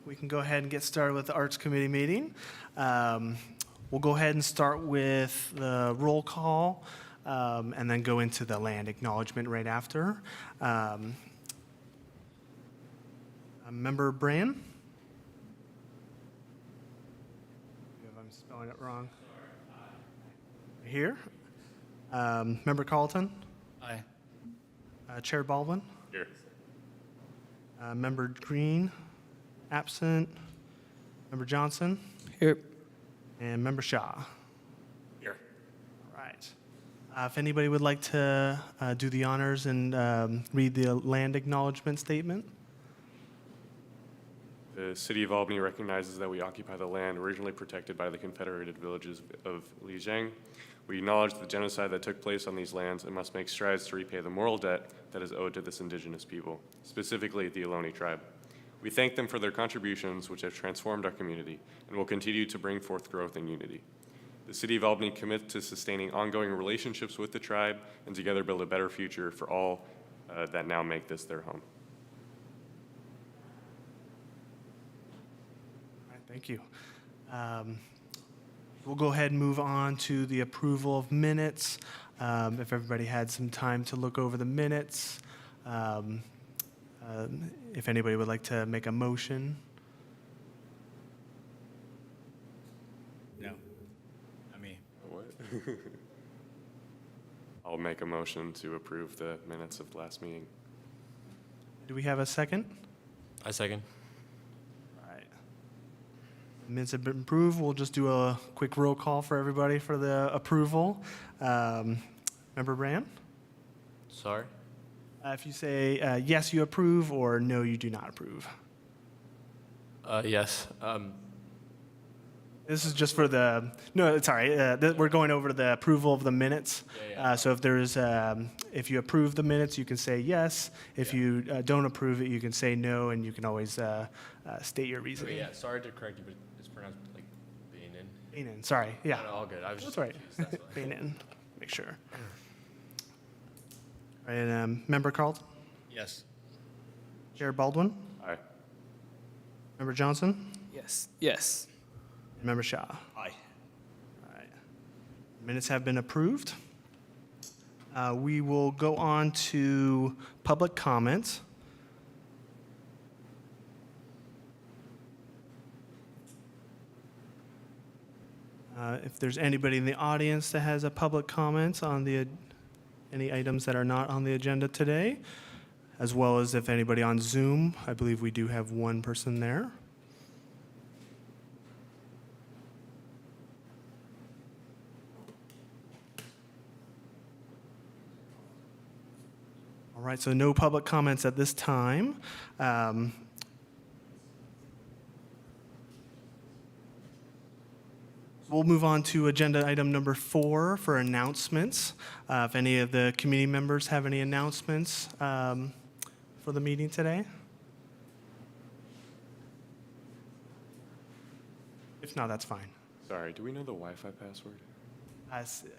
We can go ahead and get started with the Arts Committee meeting. We'll go ahead and start with the roll call and then go into the land acknowledgement right after. Member Brand? If I'm spelling it wrong. Here. Member Carlton? Aye. Chair Baldwin? Here. Member Green? Absent. Member Johnson? Here. And Member Shaw? Here. All right. If anybody would like to do the honors and read the land acknowledgement statement. The City of Albany recognizes that we occupy the land originally protected by the Confederated villages of Lijiang. We acknowledge the genocide that took place on these lands and must make strides to repay the moral debt that is owed to this indigenous people, specifically the Albany tribe. We thank them for their contributions, which have transformed our community and will continue to bring forth growth and unity. The City of Albany commits to sustaining ongoing relationships with the tribe and together build a better future for all that now make this their home. All right, thank you. We'll go ahead and move on to the approval of minutes. If everybody had some time to look over the minutes. If anybody would like to make a motion. No. Not me. What? I'll make a motion to approve the minutes of the last meeting. Do we have a second? I second. All right. Minutes have been approved. We'll just do a quick roll call for everybody for the approval. Member Brand? Sorry? If you say yes, you approve, or no, you do not approve. Yes. This is just for the, no, sorry, we're going over the approval of the minutes. Yeah. So if there's, if you approve the minutes, you can say yes. If you don't approve it, you can say no, and you can always state your reasoning. Yeah, sorry to correct you, but it's pronounced like Bainin. Bainin, sorry, yeah. No, all good. I was That's just right. confused, that's why. Bainin, make sure. All right, Member Carlton? Yes. Chair Baldwin? Aye. Member Johnson? Yes. Yes. And Member Shaw? Aye. All right. Minutes have been approved. We will go on to public comment. If there's anybody in the audience that has a public comment on any items that are not on the agenda today, as well as if anybody on Zoom, I believe we do have one person there. All right, so no public comments at this time. We'll move on to agenda item number 4 for announcements. If any of the committee members have any announcements for the meeting today. If not, that's fine. Sorry, do we know the Wi-Fi password?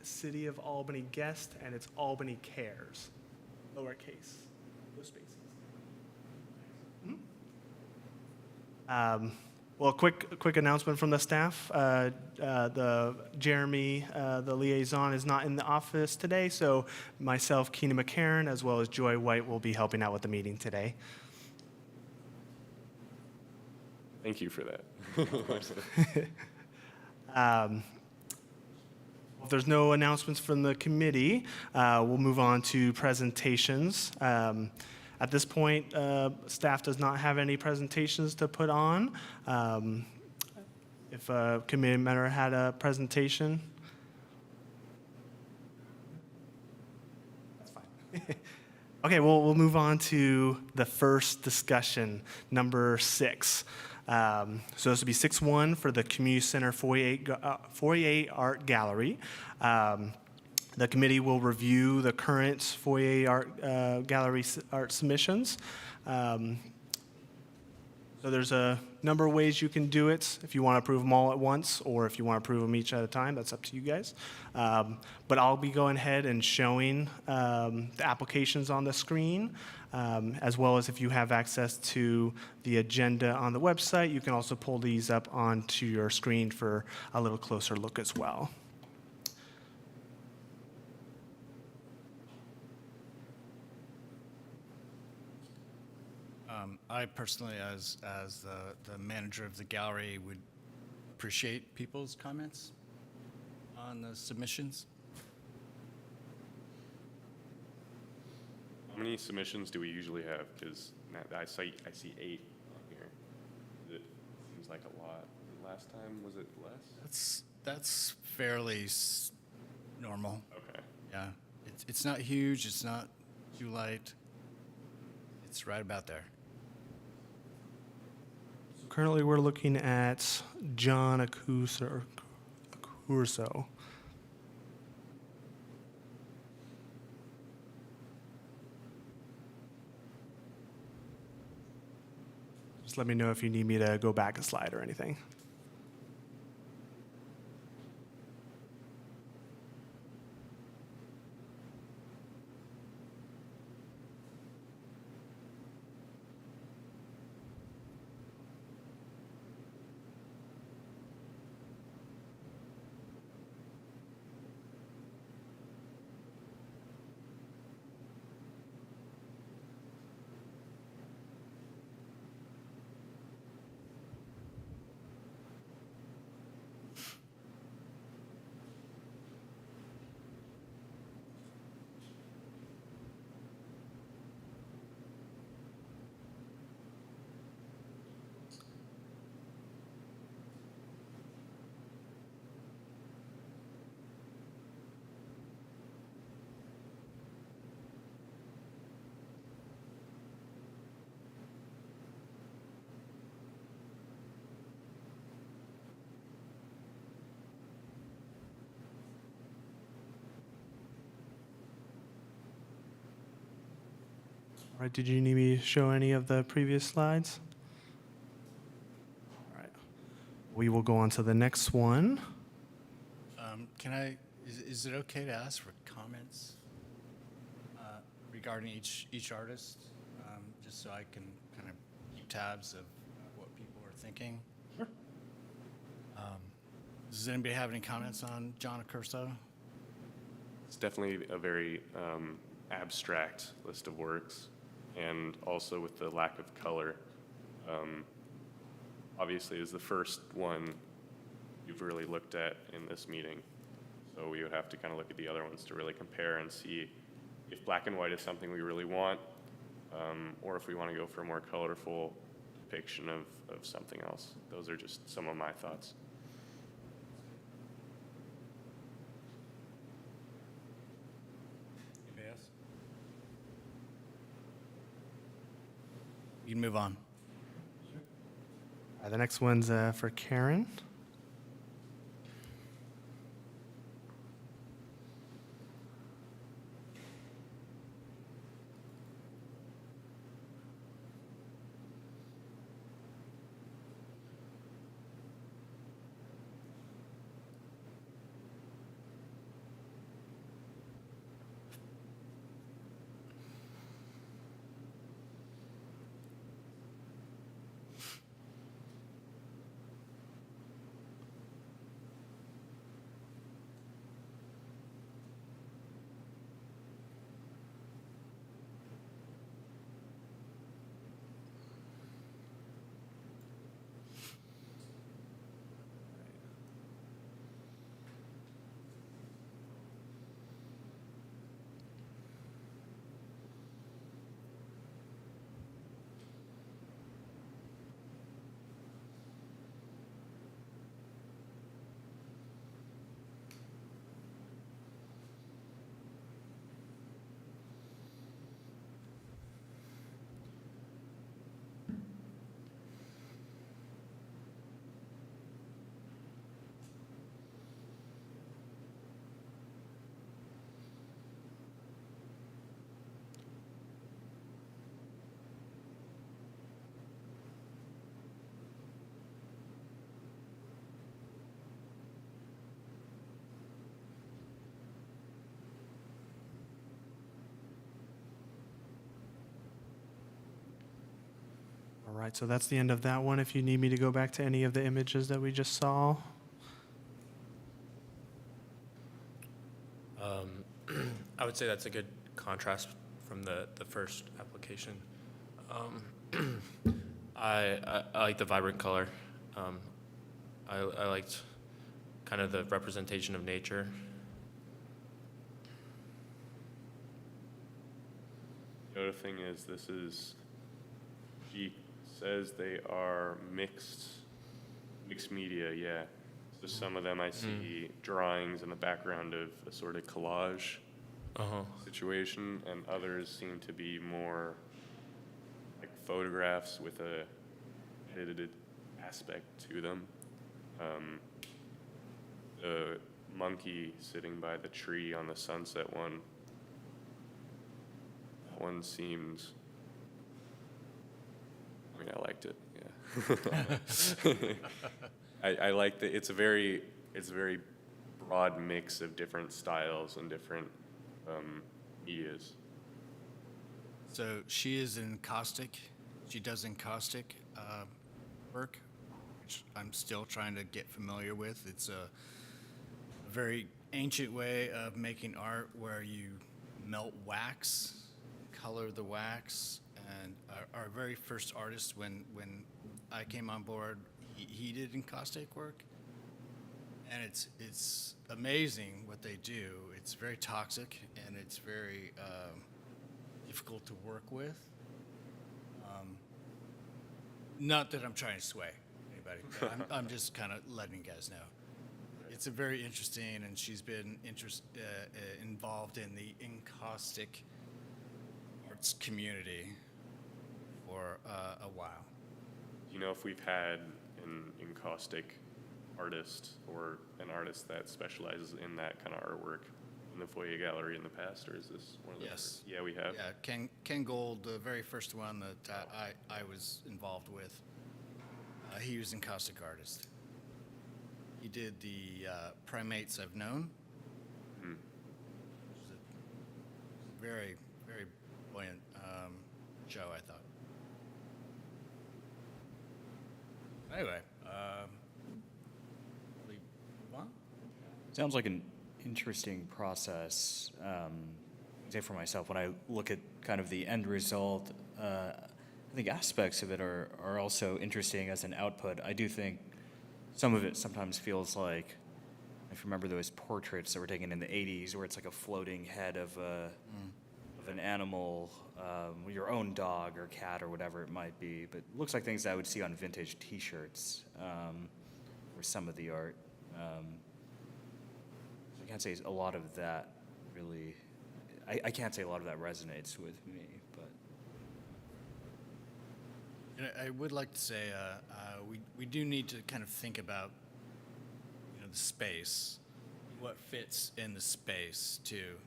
City of Albany guest, and it's Albany Cares, lowercase, no spaces. Well, quick announcement from the staff. Jeremy, the liaison, is not in the office today, so myself, Keenan McCarron, as well as Joy White will be helping out with the meeting today. Thank you for that. If there's no announcements from the committee, we'll move on to presentations. At this point, staff does not have any presentations to put on. If a committee member had a presentation. That's fine. Okay, we'll move on to the first discussion, number 6. So this would be 6-1 for the Community Center Foyer Art Gallery. The committee will review the current Foyer Art Gallery art submissions. So there's a number of ways you can do it. If you want to approve them all at once, or if you want to approve them each at a time, that's up to you guys. But I'll be going ahead and showing the applications on the screen, as well as if you have access to the agenda on the website, you can also pull these up onto your screen for a little closer look as well. I personally, as the manager of the gallery, would appreciate people's comments on the submissions. How many submissions do we usually have? Because I see 8 on here. It seems like a lot. Last time, was it less? That's fairly normal. Okay. Yeah, it's not huge. It's not too light. It's right about there. Currently, we're looking at John Accurso. Just let me know if you need me to go back a slide or anything. All right, did you need me to show any of the previous slides? All right. We will go on to the next one. Is it okay to ask for comments regarding each artist, just so I can kind of keep tabs of what people are thinking? Sure. Does anybody have any comments on John Accurso? It's definitely a very abstract list of works, and also with the lack of color. Obviously, is the first one you've really looked at in this meeting. So we would have to kind of look at the other ones to really compare and see if black and white is something we really want, or if we want to go for a more colorful depiction of something else. Those are just some of my thoughts. Anybody else? You can move on. The next one's for Karen. All right, so that's the end of that one. If you need me to go back to any of the images that we just saw. I would say that's a good contrast from the first application. I like the vibrant color. I liked kind of the representation of nature. The other thing is she says they are mixed media, yeah. So some of them I see drawings in the background of a sort of collage situation, and others seem to be more like photographs with a edited aspect to them. The monkey sitting by the tree on the sunset one, that one seems, I mean, I liked it, yeah. I like that it's a very broad mix of different styles and different medias. So she is in caustic. She does encaustic work, which I'm still trying to get familiar with. It's a very ancient way of making art where you melt wax, color the wax, and our very first artist, when I came on board, he did encaustic work, and it's amazing what they do. It's very toxic, and it's very difficult to work with. Not that I'm trying to sway anybody, but I'm just kind of letting you guys know. It's a very interesting, and she's been involved in the encaustic arts community for a while. You know if we've had an encaustic artist or an artist that specializes in that kind of artwork in the Foyer Gallery in the past, or is this one of the Yes. first? Yeah, we have. Yeah, Ken Gold, the very first one that I was involved with, he was an encaustic artist. He did the Primates I've Known, which is a very, very buoyant show, I thought. Anyway, we move on? Sounds like an interesting process. Say for myself, when I look at kind of the end result, I think aspects of it are also interesting as an output. I do think some of it sometimes feels like, if you remember those portraits that were taken in the 80s, where it's like a floating head of an animal, your own dog or cat or whatever it might be. But it looks like things I would see on vintage T-shirts or some of the art. I can't say a lot of that really. I can't say a lot of that resonates with me, but. And I would like to say we do need to kind of think about the space, what fits in the space too.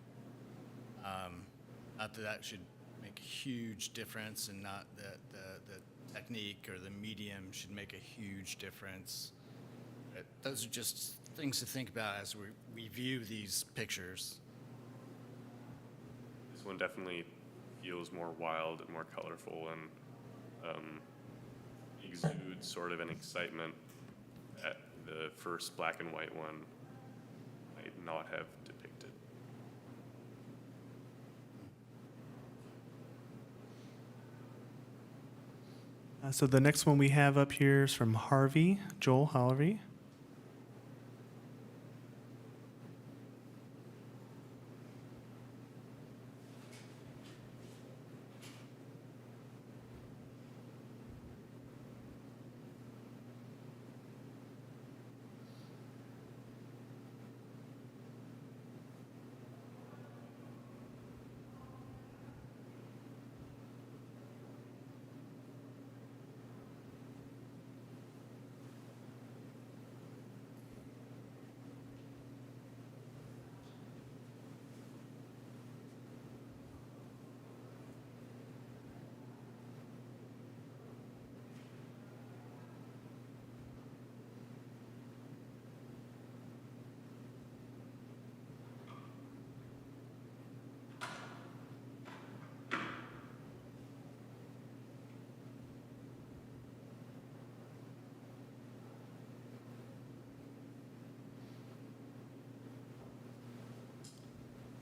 Not that should make a huge difference, and not that the technique or the medium should make a huge difference. But those are just things to think about as we view these pictures. This one definitely feels more wild and more colorful and exudes sort of an excitement that the first black and white one might not have depicted. So the next one we have up here is from Joel Harvey.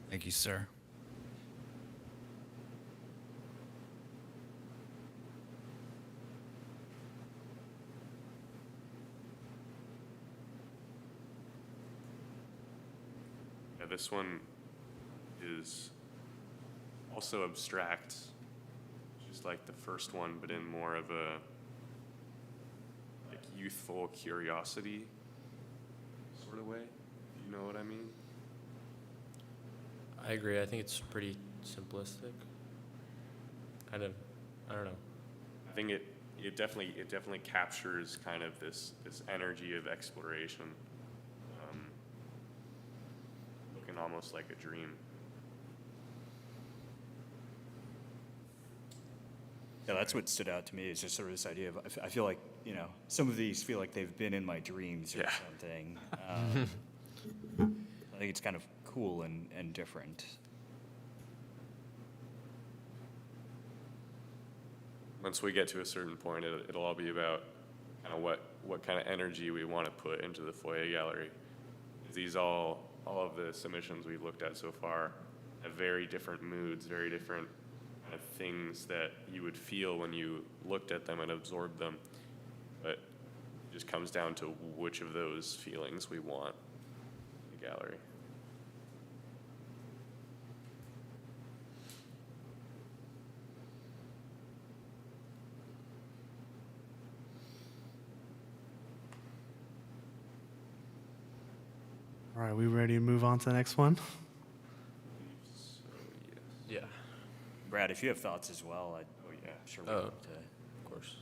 Thank you, sir. Yeah, this one is also abstract, just like the first one, but in more of a like youthful curiosity sort of way. If you know what I mean? I agree. I think it's pretty simplistic. Kind of, I don't know. I think it definitely captures kind of this energy of exploration, looking almost like a dream. Yeah, that's what stood out to me, is just sort of this idea of, I feel like, some of these feel like they've been in my dreams or Yeah. something. I think it's kind of cool and different. Once we get to a certain point, it'll all be about kind of what kind of energy we want to put into the foyer gallery. These all of the submissions we've looked at so far have very different moods, very different kind of things that you would feel when you looked at them and absorbed them. But it just comes down to which of those feelings we want in the gallery. All right, we ready to move on to the next one? So, yes. Yeah, Brad, if you have thoughts as well, Yeah. sure Oh. would love to. of course.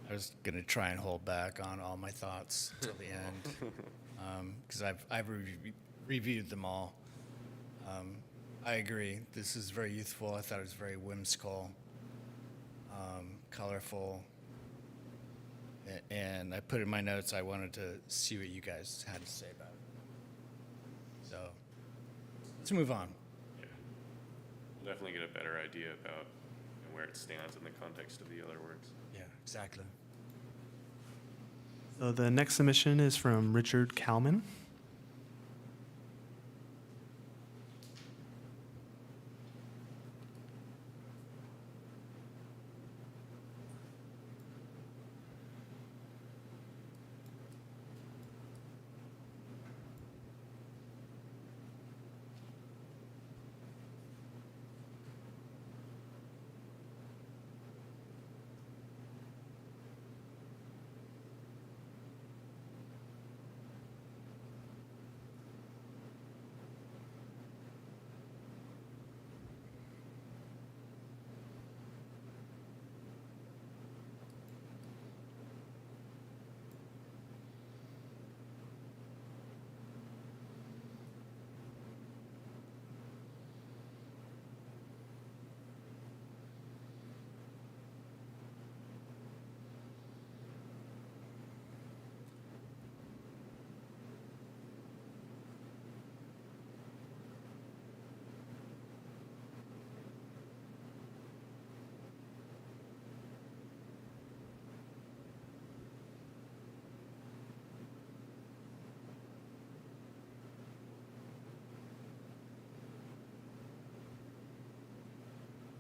I was going to try and hold back on all my thoughts till the end, because I've reviewed them all. I agree. This is very youthful. I thought it was very whimsical, colorful, and I put in my notes I wanted to see what you guys had to say about it. So let's move on. Yeah. We'll definitely get a better idea about where it stands in the context of the other works. Yeah, exactly. So the next submission is from Richard Kalman.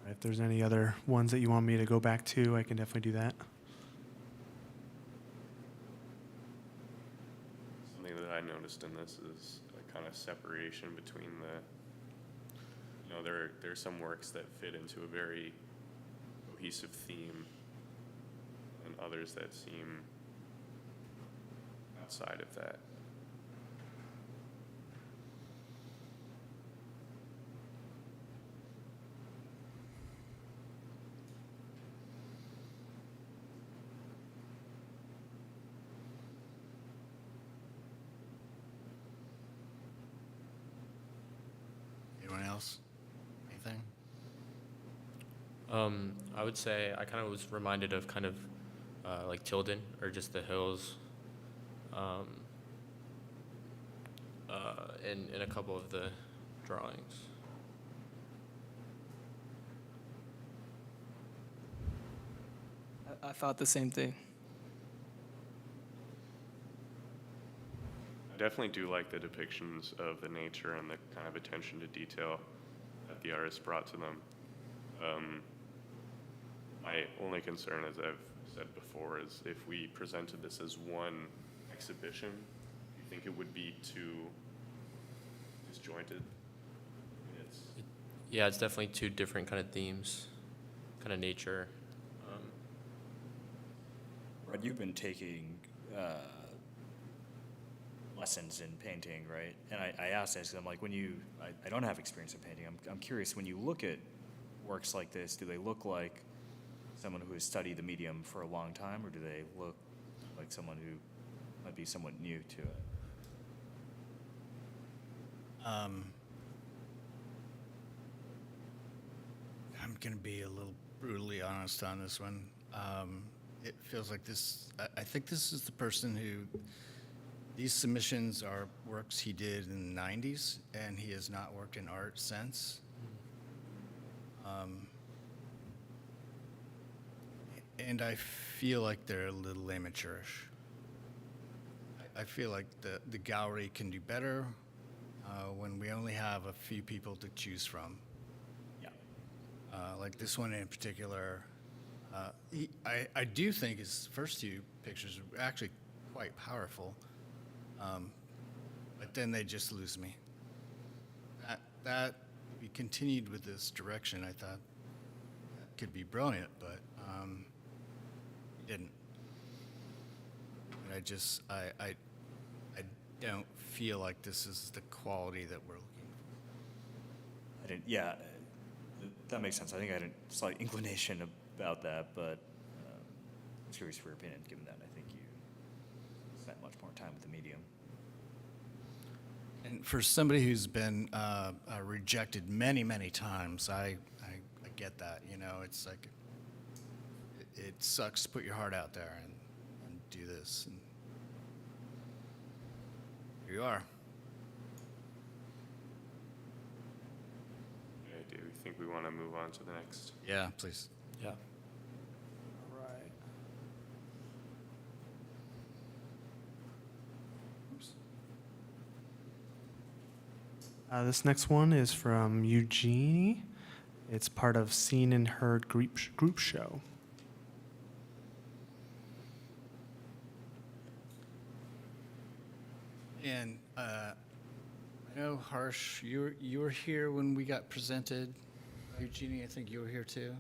If there's any other ones that you want me to go back to, I can definitely do that. Something that I noticed in this is a kind of separation between there are some works that fit into a very cohesive theme and others that seem outside of that. Anyone else? Anything? I would say I kind of was reminded of kind of like Tilden or just the hills in a couple of the drawings. I thought the same thing. I definitely do like the depictions of the nature and the kind of attention to detail that the artist brought to them. My only concern, as I've said before, is if we presented this as one exhibition, do you think it would be too disjointed? It's, Yeah, it's definitely two different kind of themes, kind of nature. But you've been taking lessons in painting, right? And I asked this because I'm like, I don't have experience in painting. I'm curious, when you look at works like this, do they look like someone who has studied the medium for a long time, or do they look like someone who might be somewhat new to it? I'm going to be a little brutally honest on this one. It feels like this, I think this is the person who, these submissions are works he did in the 90s, and he has not worked in art since. And I feel like they're a little amateurish. I feel like the gallery can do better when we only have a few people to choose from. Yeah. Like this one in particular, I do think his first two pictures are actually quite powerful, but then they just lose me. That we continued with this direction, I thought that could be brilliant, but it didn't. And I don't feel like this is the quality that we're looking for. I didn't, yeah, that makes sense. I think I had a slight inclination about that, but I was curious for your opinion, given that I think you spent much more time with the medium. And for somebody who's been rejected many, many times, I get that. You know, it's like it sucks to put your heart out there and do this. And here you are. okay, do you think we want to move on to the next? Yeah, please. Yeah. Right. This next one is from Eugenie. It's part of Seen and Heard group show. And I know, Harsh, you were here when we got presented. Eugenie, I think you were here too,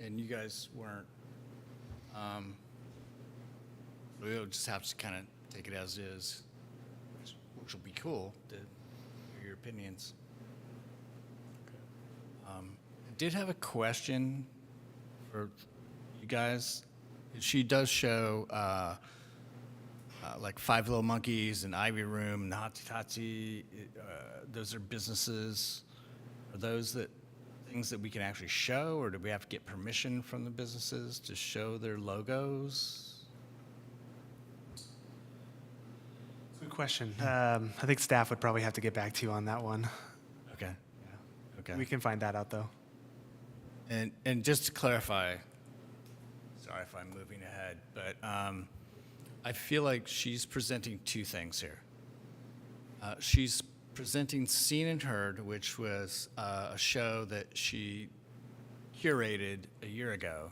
and you guys weren't. We'll just have to kind of take it as is, which will be cool to hear your opinions. I did have a question for you guys. She does show like Five Little Monkeys and Ivy Room and the Hati Tati. Those are businesses. Are those things that we can actually show, or do we have to get permission from the businesses to show their logos? Good question. I think staff would probably have to get back to you on that one. Okay. Okay. We can find that out, though. And just to clarify, sorry if I'm moving ahead, but I feel like she's presenting two things here. She's presenting Seen and Heard, which was a show that she curated a year ago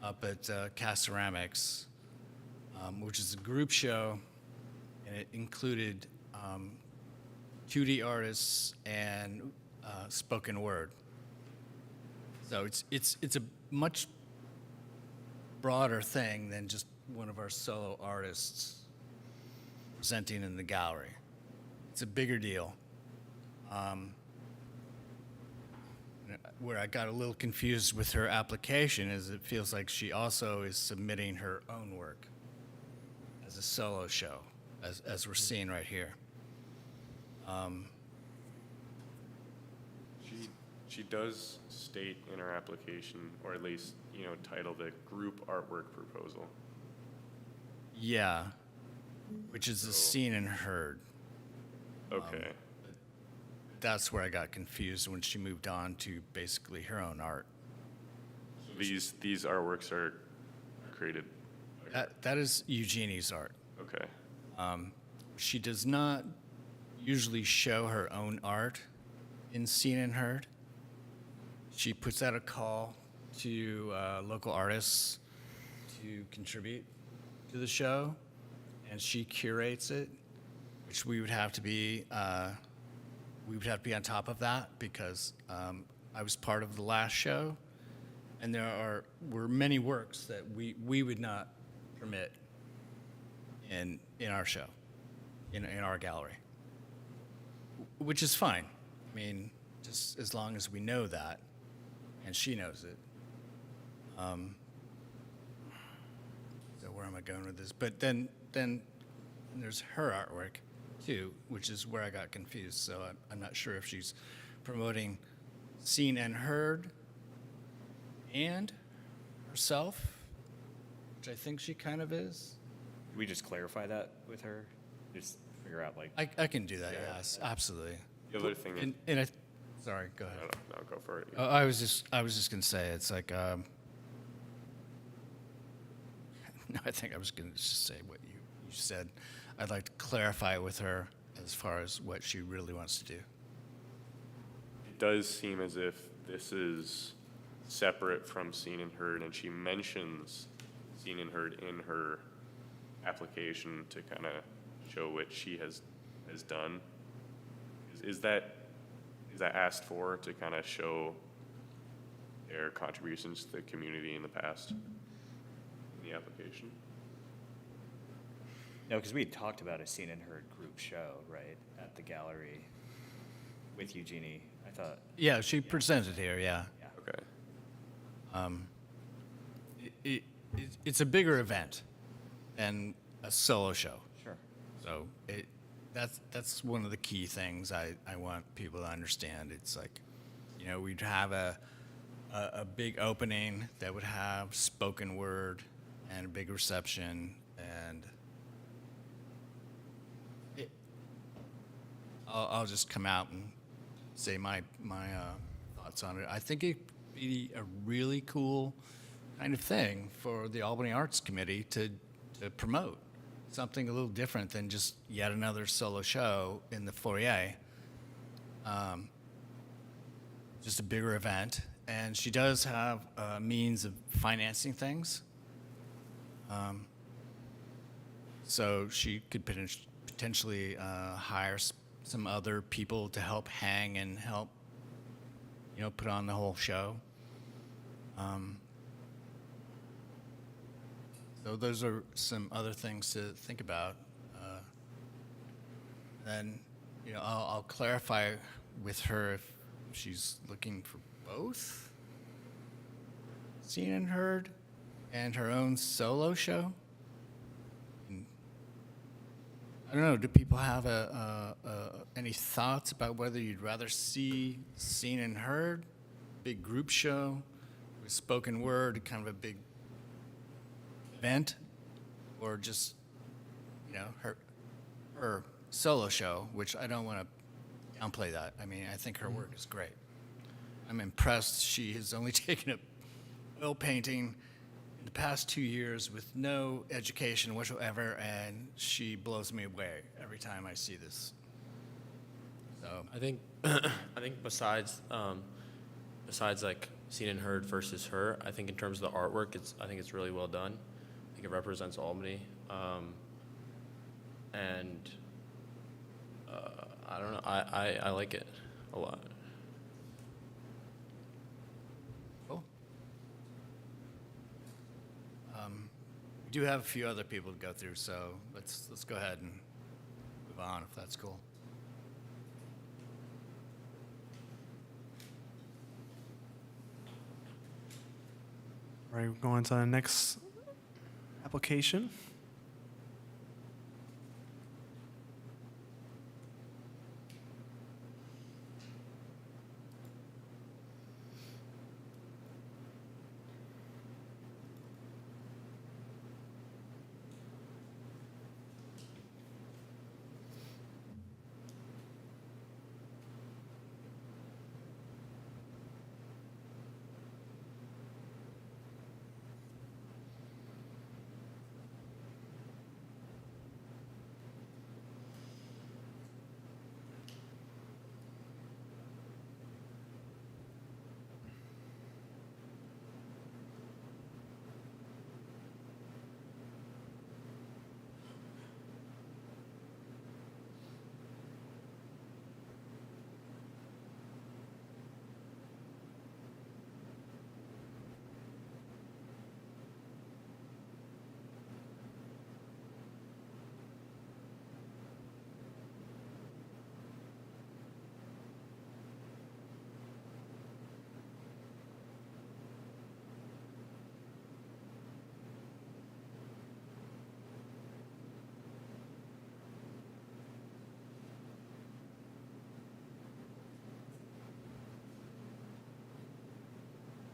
up at Cast Ceramics, which is a group show, and it included 2D artists and spoken word. So it's a much broader thing than just one of our solo artists presenting in the gallery. It's a bigger deal. Where I got a little confused with her application is it feels like she also is submitting her own work as a solo show, as we're seeing right here. She does state in her application, or at least, title the group artwork proposal. Yeah, which is a Seen and Heard. Okay. That's where I got confused when she moved on to basically her own art. These artworks are created. That is Eugenie's art. Okay. she does not usually show her own art in Seen and Heard. She puts out a call to local artists to contribute to the show, and she curates it, which we would have to be on top of that because I was part of the last show, and were many works that we would not permit in our show, in our gallery, which is fine. I mean, just as long as we know that, and she knows it. So where am I going with this? But then there's her artwork too, which is where I got confused. So I'm not sure if she's promoting Seen and Heard and herself, which I think she kind of is. Can we just clarify that with her? Just figure out like. I can do that, Yeah. yes, absolutely. The other thing, Sorry, go ahead. no, go for it. I was just gonna say it's like no, I think I was gonna just say what you said. I'd like to clarify it with her as far as what she really wants to do. It does seem as if this is separate from Seen and Heard, and she mentions Seen and Heard in her application to kind of show what she has done. Is that asked for to kind of show their contributions to the community in the past in the application? No, because we had talked about a Seen and Heard group show, right, at the gallery with Eugenie. I thought. Yeah, she presented here. Yeah, Okay. it's a bigger event than a solo show. Sure. So that's one of the key things I want people to understand. It's like, we'd have a big opening that would have spoken word and a big reception, and I'll just come out and say my thoughts on it. I think it'd be a really cool kind of thing for the Albany Arts Committee to promote. Something a little different than just yet another solo show in the foyer. Just a bigger event. And she does have a means of financing things. So she could potentially hire some other people to help hang and help, put on the whole show. So those are some other things to think about. Then, I'll clarify with her if she's looking for both Seen and Heard and her own solo show. I don't know. Do people have any thoughts about whether you'd rather see Seen and Heard, big group show with spoken word, kind of a big event, or just her solo show, which I don't want to downplay that. I mean, I think her work is great. I'm impressed. She has only taken up oil painting in the past 2 years with no education whatsoever, and she blows me away every time I see this. So I think besides like Seen and Heard versus her, I think in terms of the artwork, I think it's really well done. I think it represents Albany, and I don't know. I like it a lot. cool. We do have a few other people to go through, so let's go ahead and move on if that's cool. All right, we're going to the next application.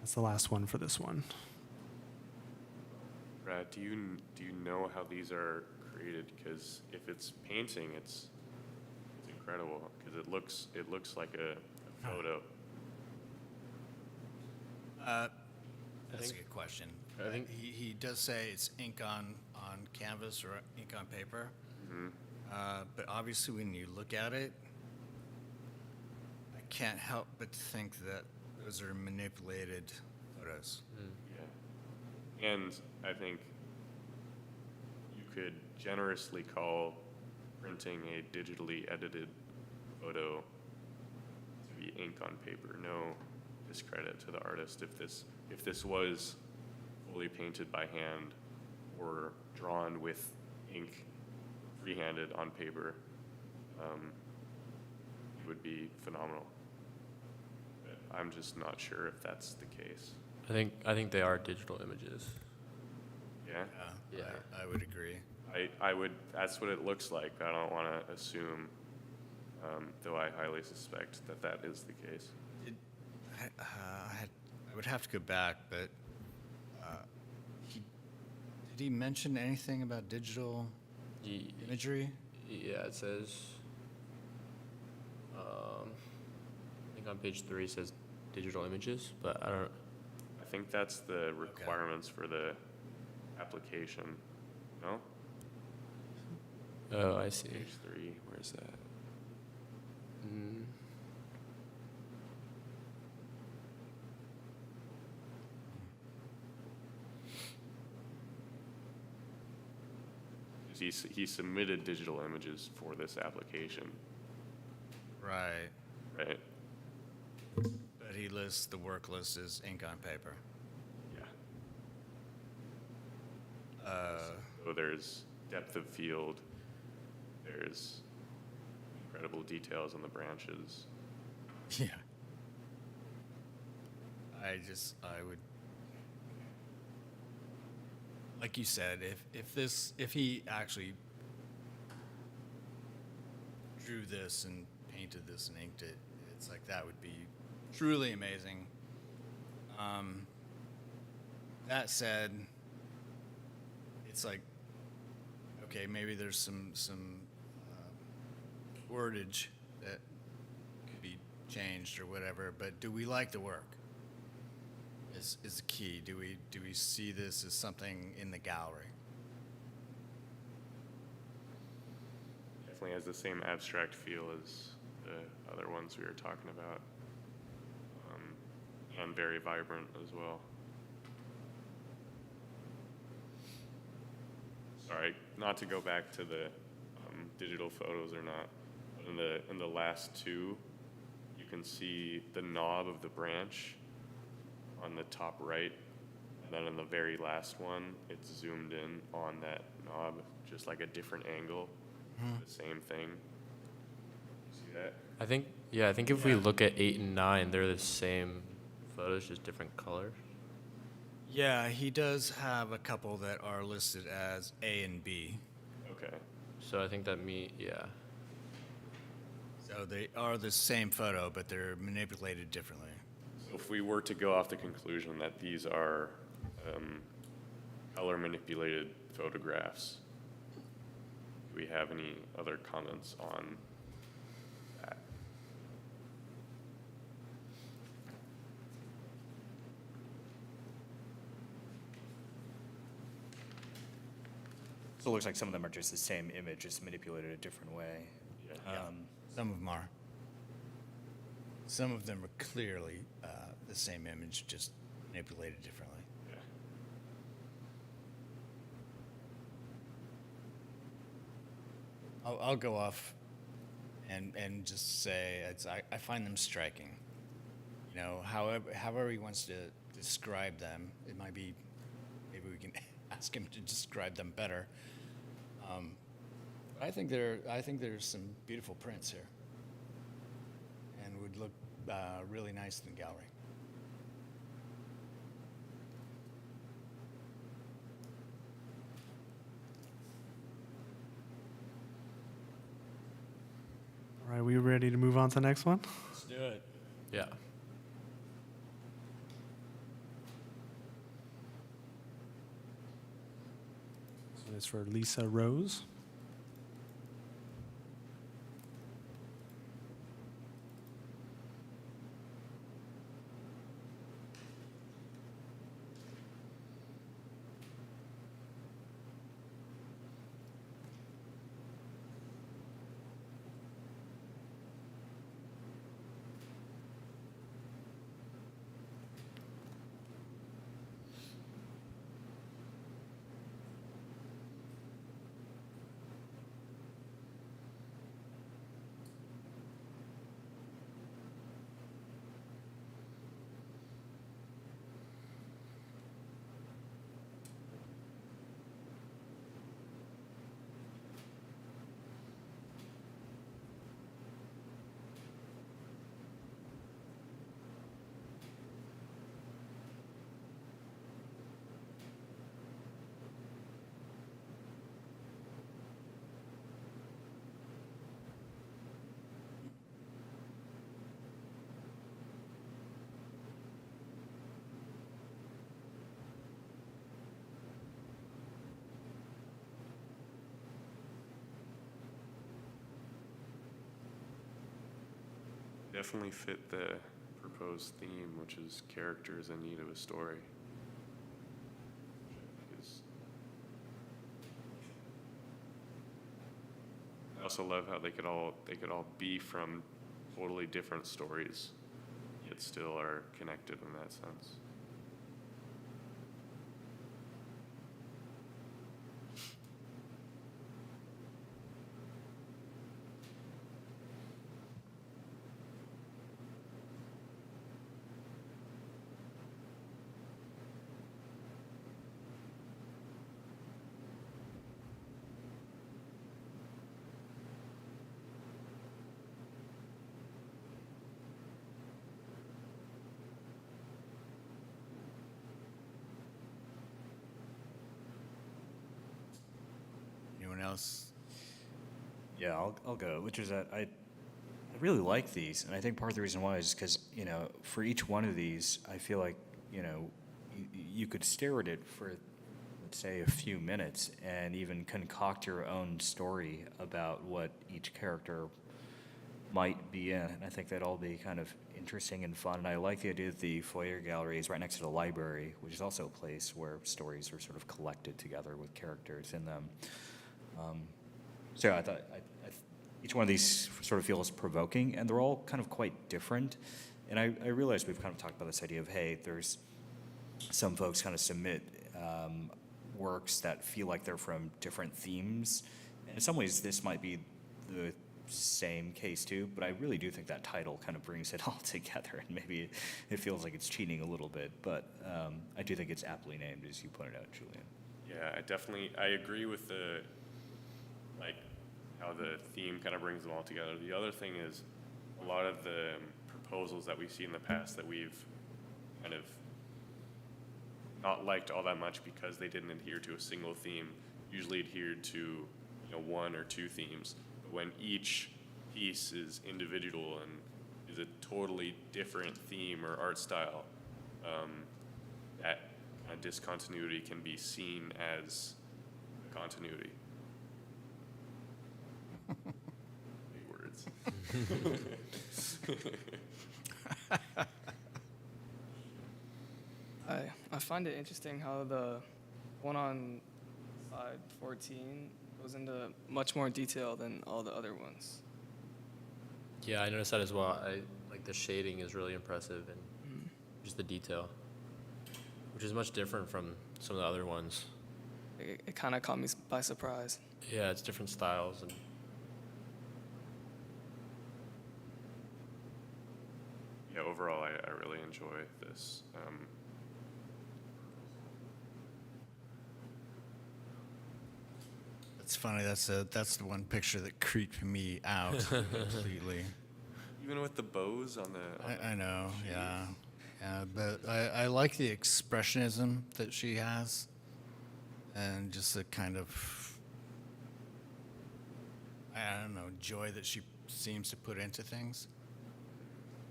That's the last one for this one. Brad, do you know how these are created? Because if it's painting, it's incredible because it looks like a photo. That's a good question. I think- He does say it's ink on canvas or ink on paper. But obviously, when you look at it, I can't help but think that those are manipulated photos. Yeah. And I think you could generously call printing a digitally edited photo to be ink on paper. No discredit to the artist if this was fully painted by hand or drawn with ink freehanded on paper, it would be phenomenal. But I'm just not sure if that's the case. I think they are digital images. Yeah? Yeah. I would agree. I would, that's what it looks like, but I don't want to assume, though I highly suspect that that is the case. I would have to go back, but did he mention anything about digital imagery? Yeah, it says, I think on page 3 it says digital images, but I don't, I think that's the requirements for the application, no? oh, I see. Page 3, where's that? Mm, He submitted digital images for this application, Right. right? But he lists the work list as ink on paper. Yeah. Uh, So there's depth of field, there's incredible details on the branches. yeah. I would, like you said, if he actually drew this and painted this and inked it, it's like that would be truly amazing. That said, it's like, okay, maybe there's some wordage that could be changed or whatever, but do we like the work? Is the key. Do we see this as something in the gallery? Definitely has the same abstract feel as the other ones we were talking about, and very vibrant as well. Sorry, not to go back to the digital photos or not, but in the last two, you can see the knob of the branch on the top right, and then in the very last one, it's zoomed in on that knob, just like a different angle, the same thing. See that? I think if we look at 8 and 9, they're the same photos, just different colors. Yeah, he does have a couple that are listed as A and B. Okay. So I think that yeah. So they are the same photo, but they're manipulated differently. So if we were to go off the conclusion that these are color manipulated photographs, do we have any other comments on that? So it looks like some of them are just the same image, just manipulated a different way. Yeah. Some of them are. Some of them are clearly the same image, just manipulated differently. Yeah. I'll go off and just say I find them striking. You know, however he wants to describe them, it might be, maybe we can ask him to describe them better. I think there's some beautiful prints here, and would look really nice in the gallery. All right, we ready to move on to the next one? Let's do it. Yeah. is for Lisa Rose. Definitely fit the proposed theme, which is characters in need of a story. Because I also love how they could all be from totally different stories, yet still are connected in that sense. Anyone else? Yeah, I'll go, which is that I really like these, and I think part of the reason why is because, for each one of these, I feel like, you could stare at it for, let's say, a few minutes and even concoct your own story about what each character might be in. And I think that'd all be kind of interesting and fun. And I like the idea that the foyer gallery is right next to the library, which is also a place where stories are sort of collected together with characters in them. So yeah, I thought each one of these sort of feels provoking, and they're all kind of quite different. And I realize we've kind of talked about this idea of, hey, there's some folks kind of submit works that feel like they're from different themes. And in some ways, this might be the same case too, but I really do think that title kind of brings it all together, and maybe it feels like it's cheating a little bit, but I do think it's aptly named, as you pointed out, Julian. Yeah, I agree with how the theme kind of brings them all together. The other thing is a lot of the proposals that we've seen in the past that we've kind of not liked all that much because they didn't adhere to a single theme, usually adhered to one or two themes. But when each piece is individual and is a totally different theme or art style, that kind of discontinuity can be seen as continuity. Big words. I find it interesting how the one on slide 14 goes into much more detail than all the other ones. Yeah, I noticed that as well. I like the shading is really impressive, and just the detail, which is much different from some of the other ones. It kind of caught me by surprise. Yeah, it's different styles, and Yeah, overall, I really enjoy this. It's funny. That's the one picture that creeped me out completely. Even with the bows on the I know, yeah, but I like the expressionism that she has, and just the kind of, I don't know, joy that she seems to put into things,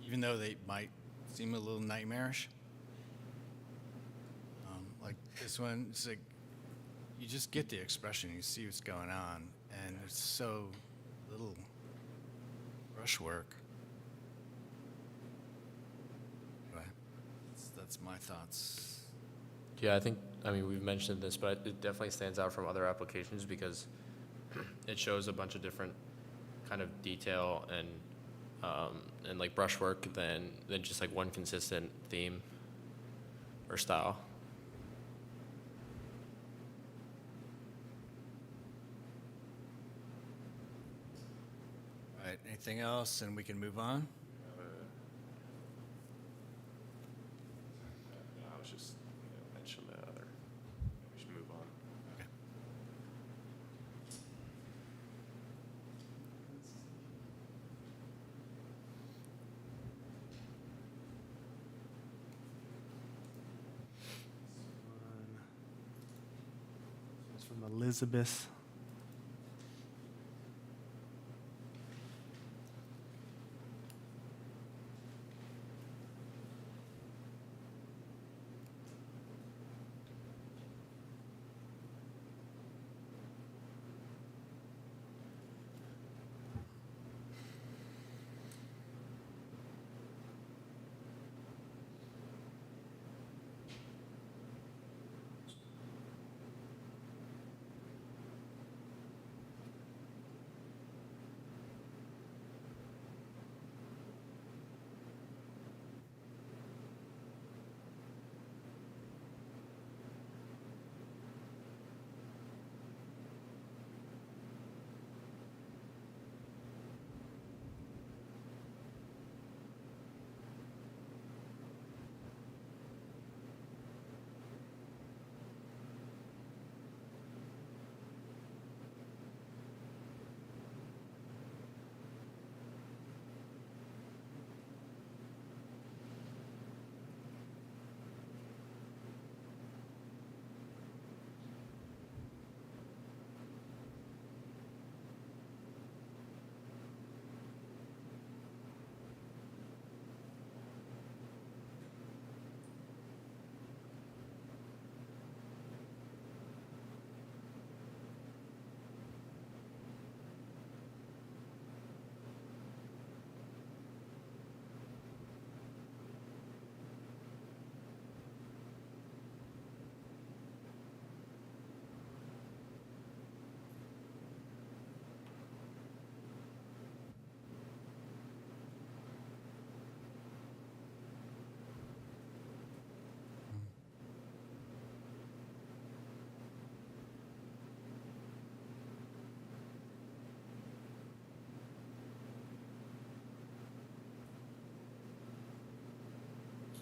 even though they might seem a little nightmarish. Like this one, it's like you just get the expression, you see what's going on, and there's so little brushwork. Anyway, that's my thoughts. Yeah, I mean, we've mentioned this, but it definitely stands out from other applications because it shows a bunch of different kind of detail and like brushwork than just like one consistent theme or style. All right, anything else, and we can move on? I was just gonna mention the other. We should move on. Okay. It's from Elizabeth.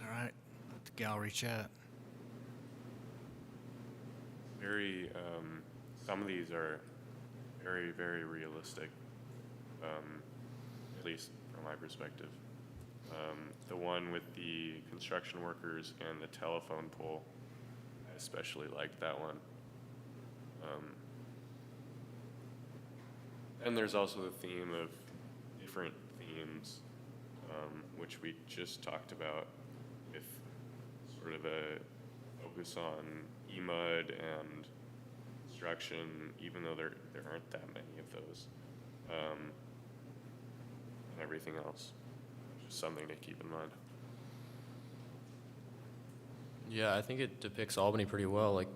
All right, let the gallery chat. Very, some of these are very, very realistic, at least from my perspective. The one with the construction workers and the telephone pole, I especially liked that one. And there's also the theme of different themes, which we just talked about, with sort of a focus on E-mud and construction, even though there aren't that many of those, and everything else. Just something to keep in mind. Yeah, I think it depicts Albany pretty well, like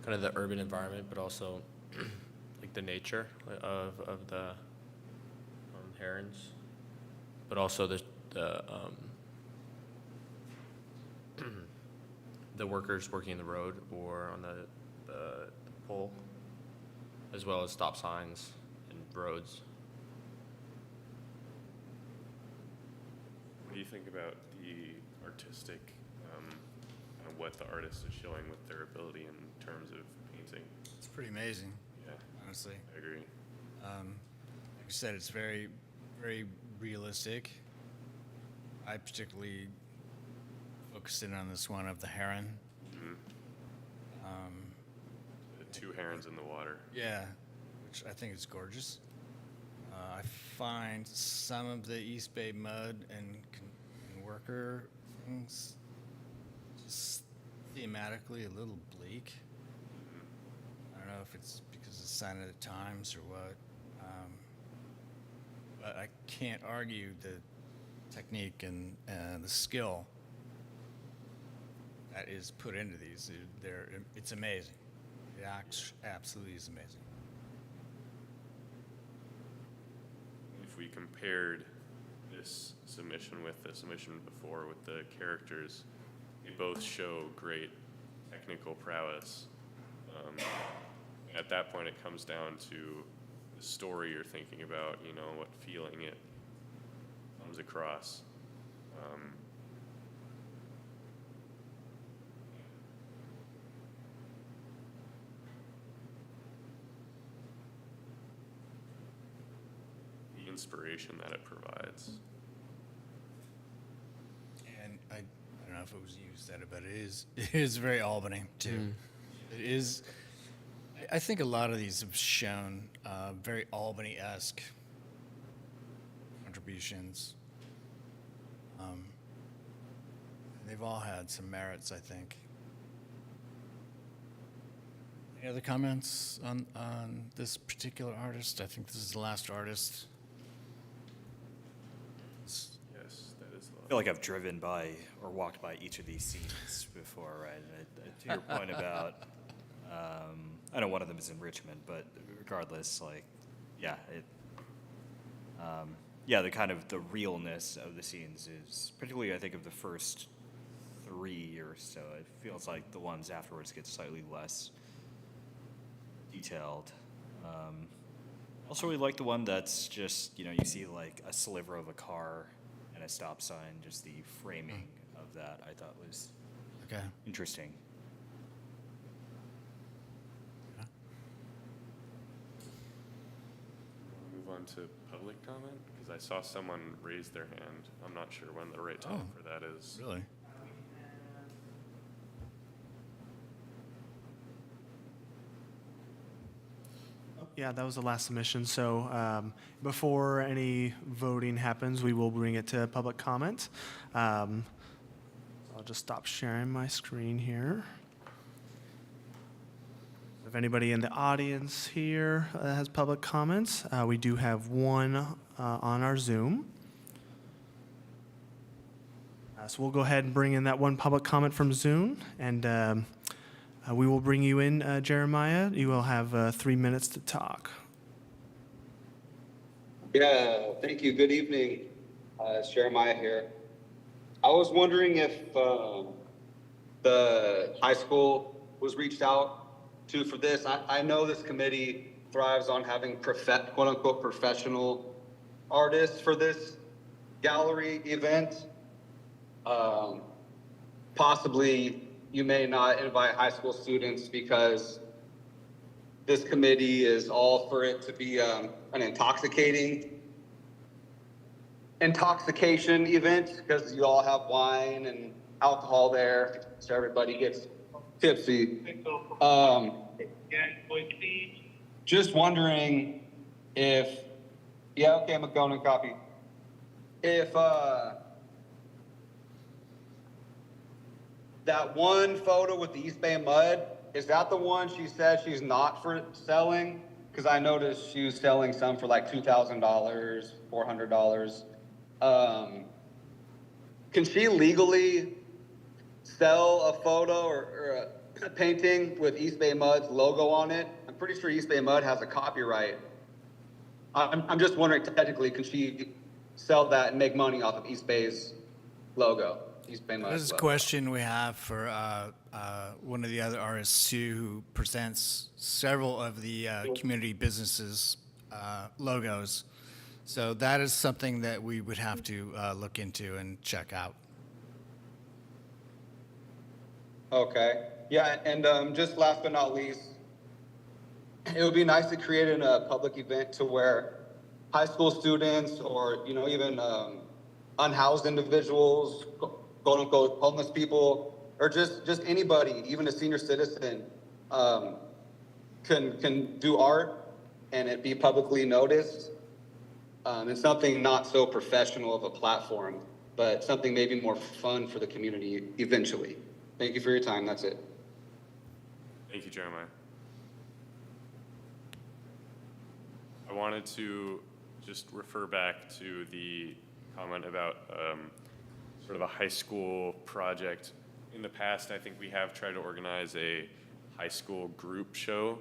kind of the urban environment, but also like the nature of the herons, but also the the workers working the road or on the pole, as well as stop signs and roads. What do you think about the artistic, kind of what the artist is showing with their ability in terms of painting? It's pretty amazing, Yeah, honestly. I agree. Like I said, it's very, very realistic. I particularly focused in on this one of the heron. The two herons in the water. Yeah, which I think is gorgeous. I find some of the East Bay mud and worker things just thematically a little bleak. don't know if it's because of the sign of the times or what. But I can't argue the technique and the skill that is put into these. It's amazing. It absolutely is amazing. If we compared this submission with the submission before with the characters, they both show great technical prowess. At that point, it comes down to the story you're thinking about, you know, what feeling it comes across. The inspiration that it provides. And I don't know if it was you said it, but it is very Albany too. It is. I think a lot of these have shown very Albany-esque contributions. They've all had some merits, I think. Any other comments on this particular artist? I think this is the last artist. Yes, that is I feel like I've driven by or walked by each of these scenes before, right? And to your point about, I know one of them is in Richmond, but regardless, like, yeah, the kind of the realness of the scenes is, particularly I think of the first 3 or so, it feels like the ones afterwards get slightly less detailed. Also really like the one that's just, you know, you see like a sliver of a car and a stop sign, just the framing of that I thought was Okay. interesting. Move on to public comment, because I saw someone raise their hand. I'm not sure when the right time for that is. Really? Yeah, that was the last submission. So before any voting happens, we will bring it to public comment. I'll just stop sharing my screen here. If anybody in the audience here has public comments, we do have one on our Zoom. So we'll go ahead and bring in that one public comment from Zoom, and we will bring you in, Jeremiah. You will have 3 minutes to talk. Yeah, thank you. Good evening. It's Jeremiah here. I was wondering if the high school was reached out to for this. I know this committee thrives on having quote unquote professional artists for this gallery event. Possibly you may not invite high school students because this committee is all for it to be an intoxication event, because you all have wine and alcohol there, so everybody gets tipsy. Just wondering if, yeah, okay, I'm going to copy. If that one photo with the East Bay mud, is that the one she said she's not for selling? Because I noticed she was selling some for like $2,000, $400. Can she legally sell a photo or a painting with East Bay Mud's logo on it? I'm pretty sure East Bay Mud has a copyright. I'm just wondering, technically, can she sell that and make money off of East Bay's logo? East Bay Mud's This is a logo. question we have for one of the other artists too, who presents several of the community businesses logos. So that is something that we would have to look into and check out. Okay. Yeah, and just last but not least, it would be nice to create a public event to where high school students or, you know, even unhoused individuals, quote unquote homeless people, or just anybody, even a senior citizen, can do art and it be publicly noticed. And something not so professional of a platform, but something maybe more fun for the community eventually. Thank you for your time. That's it. Thank you, Jeremiah. I wanted to just refer back to the comment about sort of a high school project. In the past, I think we have tried to organize a high school group show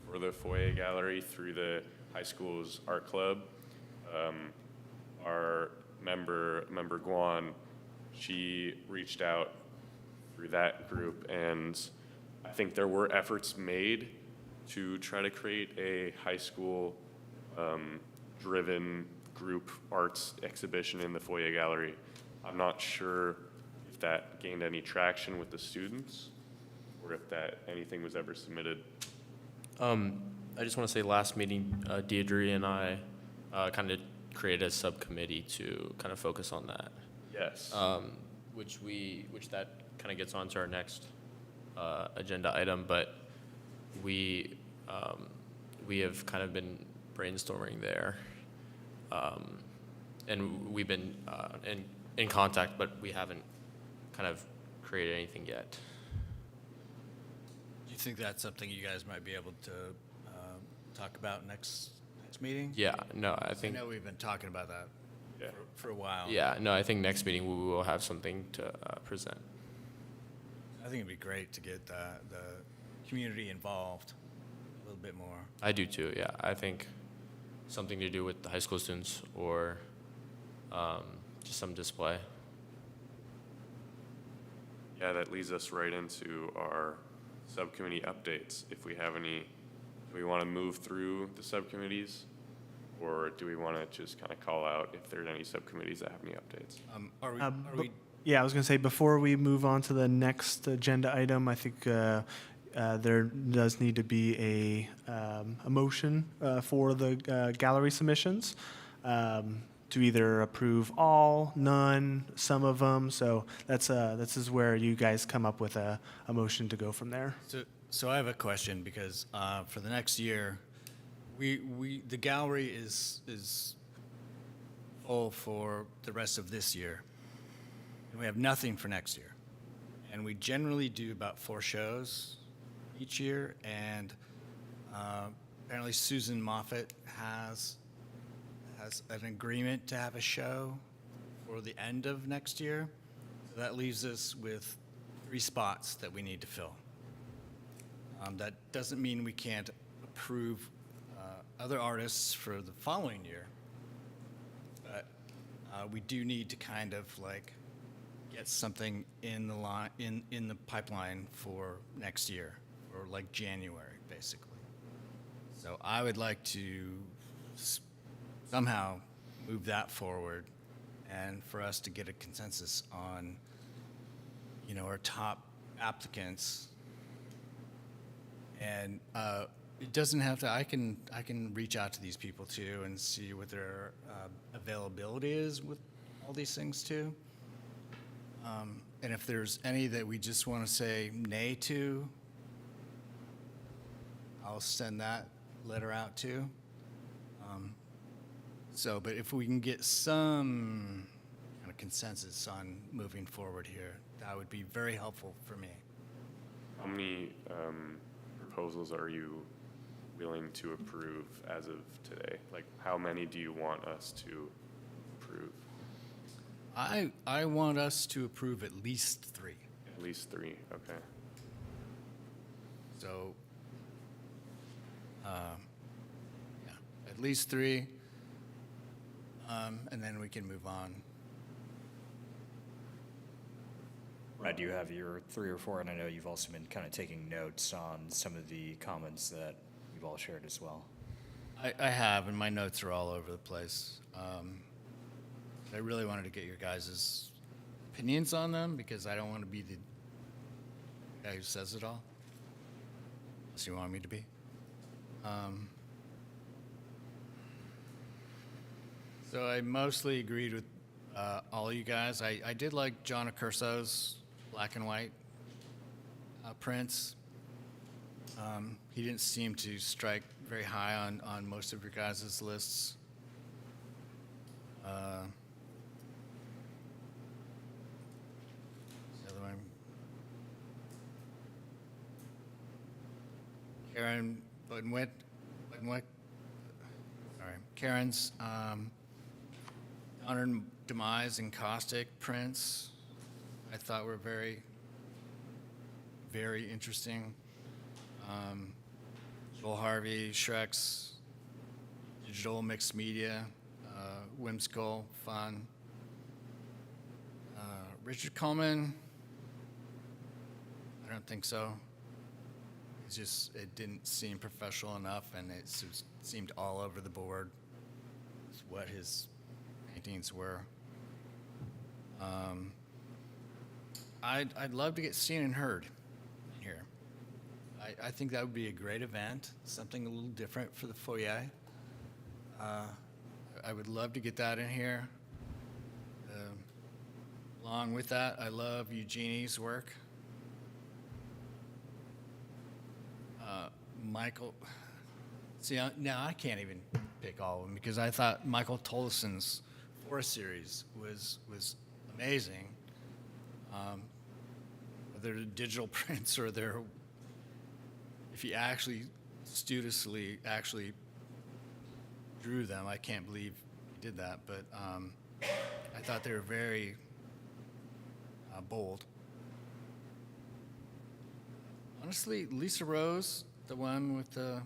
for the foyer gallery through the high school's art club. Our member Guan, she reached out through that group, and I think there were efforts made to try to create a high school driven group arts exhibition in the foyer gallery. I'm not sure if that gained any traction with the students or if that anything was ever submitted. I just want to say last meeting, Deirdre and I kind of created a subcommittee to kind of focus on that. Yes. Which that kind of gets onto our next agenda item, but we have kind of been brainstorming there, and we've been in contact, but we haven't kind of created anything yet. Do you think that's something you guys might be able to talk about next meeting? Yeah, no, I I think, know we've been talking about that Yeah. for a while. yeah, no, I think next meeting we will have something to present. I think it'd be great to get the community involved a little bit more. I do too, yeah. I think something to do with the high school students or just some display. Yeah, that leads us right into our subcommittee updates. If we have any, do we want to move through the subcommittees? Or do we want to just kind of call out if there's any subcommittees that have any updates? Are we, But- Yeah, I was going to say, before we move on to the next agenda item, I think there does need to be a motion for the gallery submissions to either approve all, none, some of them. So this is where you guys come up with a motion to go from there. So I have a question because for the next year, the gallery is full for the rest of this year. And we have nothing for next year. And we generally do about 4 shows each year. And apparently Susan Moffett has an agreement to have a show for the end of next year. So that leaves us with 3 spots that we need to fill. That doesn't mean we can't approve other artists for the following year, but we do need to kind of like get something in the pipeline for next year, or like January, basically. So I would like to somehow move that forward, and for us to get a consensus on, our top applicants. And it doesn't have to. I can reach out to these people too and see what their availability is with all these things too. And if there's any that we just want to say nay to, I'll send that letter out too. But if we can get some kind of consensus on moving forward here, that would be very helpful for me. How many proposals are you willing to approve as of today? Like, how many do you want us to approve? I want us to approve at least 3. At least 3, okay. So, at least 3, and then we can move on. Brad, you have your 3 or 4, and I know you've also been kind of taking notes on some of the comments that we've all shared as well. I have, and my notes are all over the place. I really wanted to get your guys' opinions on them because I don't want to be the guy who says it all, unless you want me to be. So I mostly agreed with all you guys. I did like John Accurso's black and white prints. He didn't seem to strike very high on most of your guys' lists. The other one. Karen Budnwick. Sorry. Karen's honor and demise and caustic prints, I thought were very, very interesting. Joel Harvey, Shrek's digital mixed media, whimsical, fun. Richard Coleman, I don't think so. It's just, it didn't seem professional enough, and it seemed all over the board with what his paintings were. I'd love to get seen and heard here. I think that would be a great event, something a little different for the foyer. I would love to get that in here. Along with that, I love Eugenie's work. Michael, see, now I can't even pick all of them because I thought Michael Tolson's Forest series was amazing. Whether they're digital prints or they're, if he actually studiously actually drew them, I can't believe he did that, but I thought they were very bold. Honestly, Lisa Rose, the one with the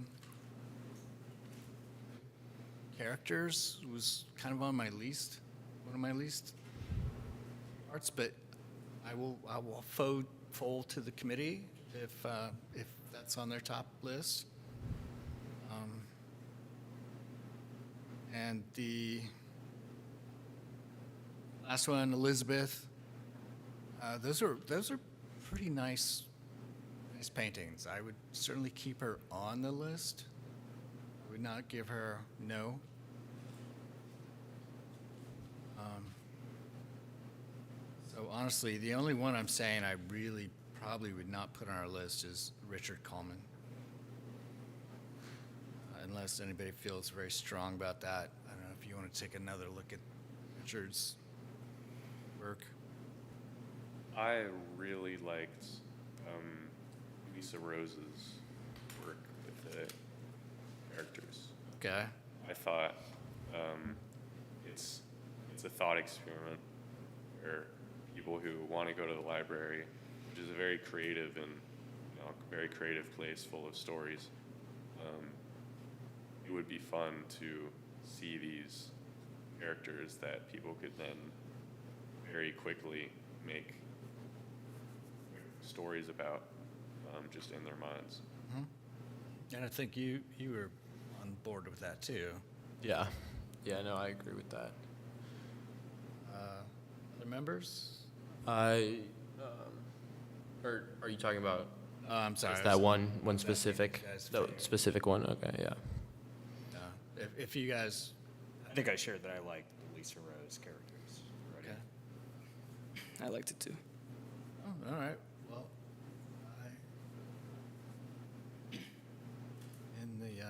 characters, was kind of on my least, one of my least parts, but I will fold to the committee if that's on their top list. And the last one, Elizabeth. Those are pretty nice paintings. I would certainly keep her on the list. I would not give her no. So honestly, the only one I'm saying I really probably would not put on our list is Richard Coleman. Unless anybody feels very strong about that. I don't know if you want to take another look at Richard's work. I really liked Lisa Rose's work with the characters. Okay. I thought it's a thought experiment where people who want to go to the library, which is a very creative and very creative place full of stories, it would be fun to see these characters that people could then very quickly make stories about just in their minds. And I think you were on board with that too. Yeah. Yeah, no, I agree with that. Other members? Or are you talking about I'm sorry. just that one specific, you guys the specific one? Okay, yeah. If you guys, I think I shared that I liked the Lisa Rose characters. Already. okay. I liked it too. Oh, all right. Well, in the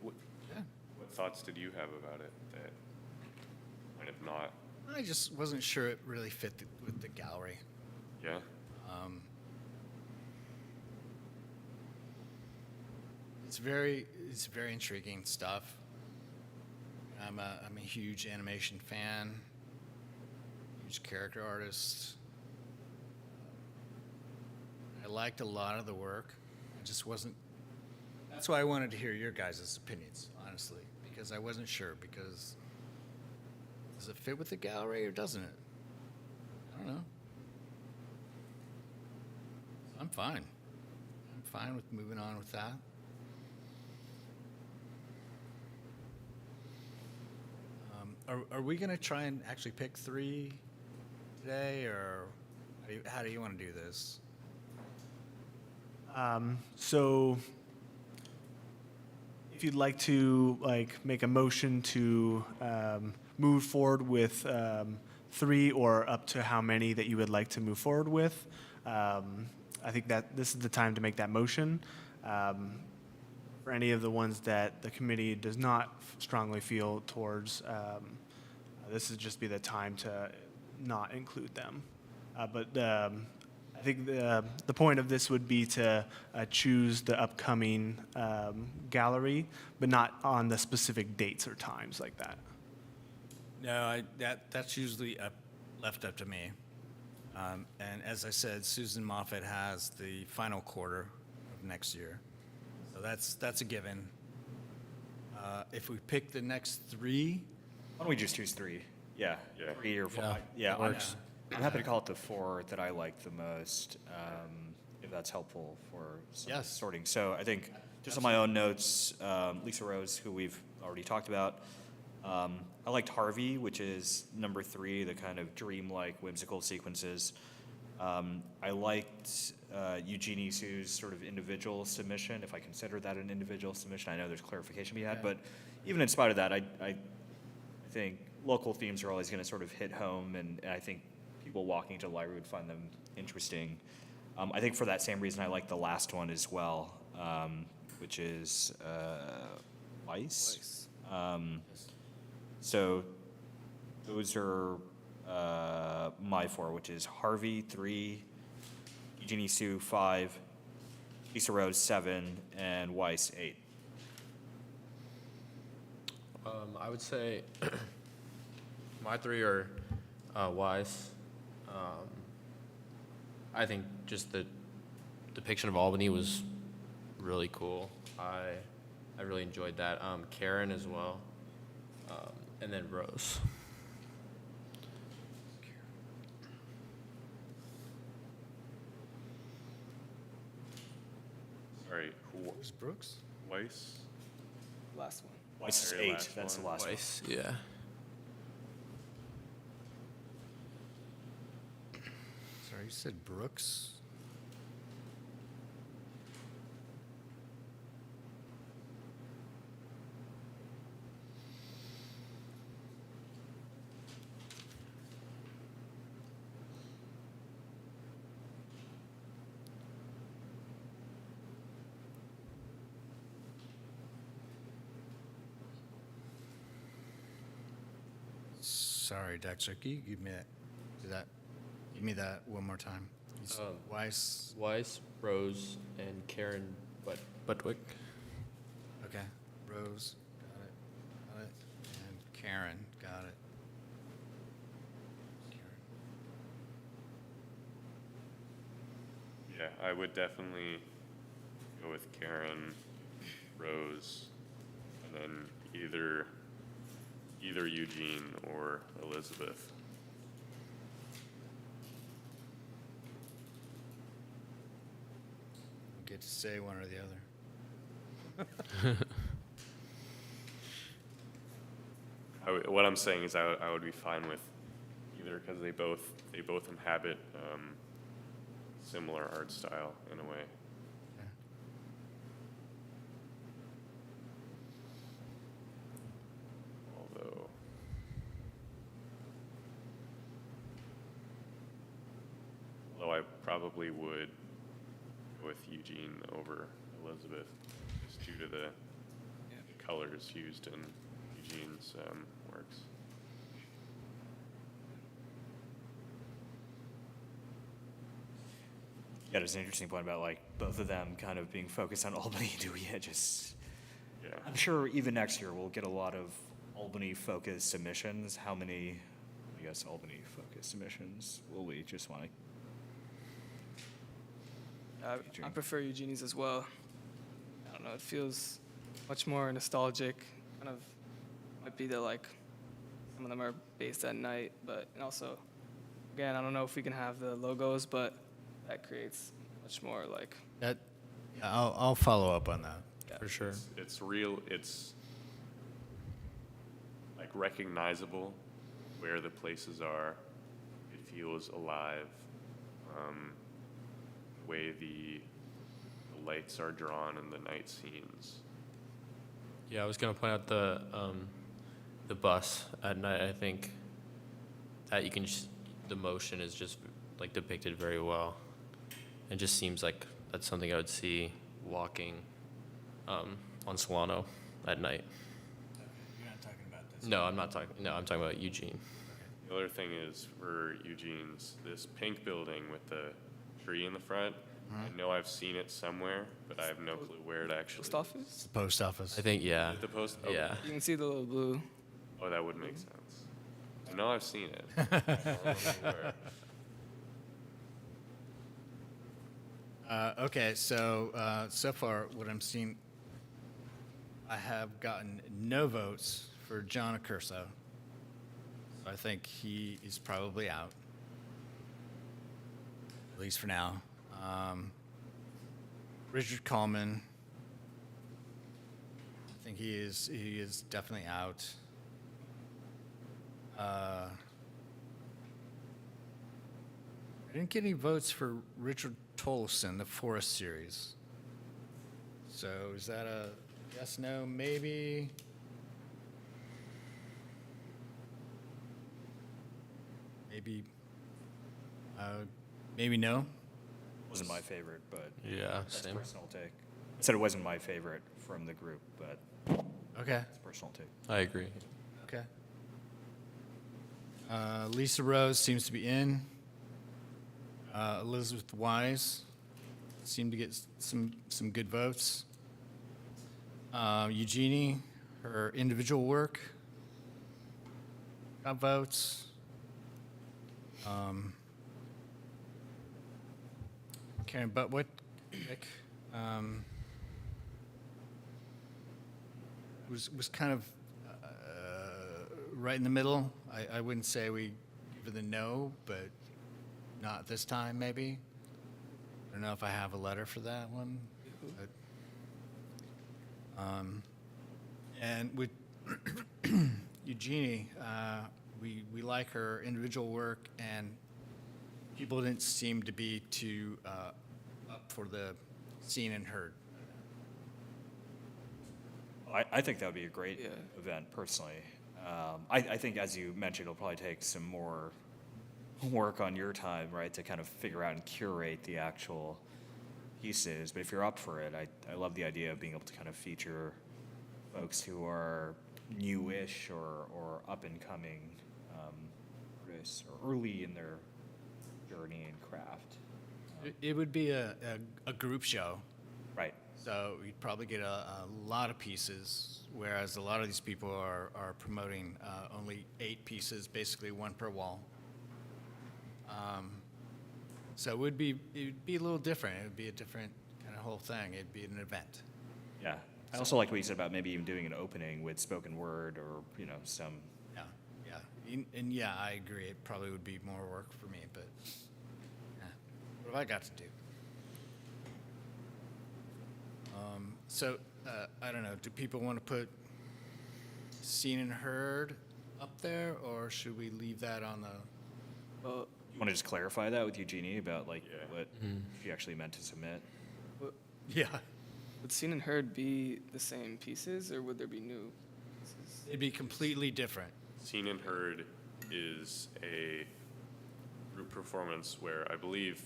What, yeah, what thoughts did you have about it that might have not? I just wasn't sure it really fit with the gallery. Yeah. It's very intriguing stuff. I'm a huge animation fan, huge character artist. I liked a lot of the work. I just wasn't. That's why I wanted to hear your guys' opinions, honestly, because I wasn't sure. Because does it fit with the gallery or doesn't it? I don't know. I'm fine. I'm fine with moving on with that. Are we going to try and actually pick 3 today, or how do you want to do this? So if you'd like to make a motion to move forward with 3 or up to how many that you would like to move forward with, I think that this is the time to make that motion. For any of the ones that the committee does not strongly feel towards, this would just be the time to not include them. But I think the point of this would be to choose the upcoming gallery, but not on the specific dates or times like that. No, that's usually left up to me. And as I said, Susan Moffett has the final quarter of next year. So that's a given. If we pick the next three, Why don't we just choose three? Yeah. Yeah. 3 or 4. Yeah, Yeah, works. I'm happy to call it the 4 that I like the most, if that's helpful for some Yes. sorting. So I think, just on my own notes, Lisa Rose, who we've already talked about. I liked Harvey, which is number 3, the kind of dreamlike, whimsical sequences. I liked Eugenie Sue's sort of individual submission, if I consider that an individual submission. I know there's clarification to be had, but even in spite of that, I think local themes are always going to sort of hit home, and I think people walking to the library would find them interesting. I think for that same reason, I like the last one as well, which is Weiss. So those are my 4, which is Harvey 3, Eugenie Sue 5, Lisa Rose 7, and Weiss 8. I would say my 3 are Wise. I think just the depiction of Albany was really cool. I really enjoyed that. Karen as well, and then Rose. Sorry, who's Brooks? Weiss? Last one. Weiss is Very 8. last That's the one. last one. Weiss, yeah. Sorry, you said Brooks? Sorry, Dexter, can you give me that one more time? Weiss, Weiss, Rose, and Karen Butwick. okay, Rose, got it, and Karen, got it. Yeah, I would definitely go with Karen, Rose, and then either Eugene or Elizabeth. Get to say one or the other. What I'm saying is I would be fine with either because they both inhabit similar art style in a way. Although I probably would go with Eugene over Elizabeth, just due to the colors used in Eugene's works. Yeah, there's an interesting point about like both of them kind of being focused on Albany. Yeah. I'm sure even next year we'll get a lot of Albany-focused submissions. How many, I guess, Albany-focused submissions will we just want to? I prefer Eugenie's as well. I don't know, it feels much more nostalgic. Kind of might be that like some of them are based at night, but and also, again, I don't know if we can have the logos, but that creates much more like. Yeah, I'll follow up on that. For sure. It's real. It's like recognizable where the places are. It feels alive. The way the lights are drawn in the night scenes. Yeah, I was gonna point out the bus at night. I think that you can the motion is just like depicted very well. It just seems like that's something I would see walking on Solano at night. You're not talking about this. No, I'm not talking. No, I'm talking about Eugene. The other thing is for Eugene's, this pink building with the tree in the front. I know I've seen it somewhere, but I have no clue where it actually Post office? The post office. I think, yeah. is. The post? Oh, Yeah. You can see the little blue. Oh, that would make sense. I know I've seen it. I don't remember where. Okay, so so far what I'm seeing, I have gotten no votes for John Accurso. So I think he is probably out, at least for now. Richard Coleman, I think he is definitely out. I didn't get any votes for Richard Tolson, the Forest Series. So is that a yes, no, maybe? Maybe, maybe no? Wasn't my favorite, but Yeah, that's same. personal take. I said it wasn't my favorite from the group, but Okay, it's personal take. I agree. okay. Lisa Rose seems to be in. Elizabeth Wise seemed to get some good votes. Eugenie, her individual work, got votes. Karen Butwick, was kind of right in the middle. I wouldn't say we give her the no, but not this time, maybe. I don't know if I have a letter for that one. But, and with Eugenie, we like her individual work, and people didn't seem to be too up for the seen and heard. I think that would be a great Yeah. event, personally. I think, as you mentioned, it'll probably take some more work on your time, right, to kind of figure out and curate the actual pieces. But if you're up for it, I love the idea of being able to kind of feature folks who are newish or up and coming artists or early in their journey and craft. It would be a group show. Right. So you'd probably get a lot of pieces, whereas a lot of these people are promoting only 8 pieces, basically 1 per wall. So it would be a little different. It would be a different kind of whole thing. It'd be an event. Yeah. I also like what you said about maybe even doing an opening with spoken word or, some. Yeah, yeah. And yeah, I agree. It probably would be more work for me, but yeah. What have I got to do? So, I don't know. Do people want to put seen and heard up there, or should we leave that on the? Well, You want to just clarify that with Eugenie about Yeah. what she actually meant to submit? Yeah. would seen and heard be the same pieces, or would there be new pieces? It'd be completely different. Seen and Heard is a group performance where I believe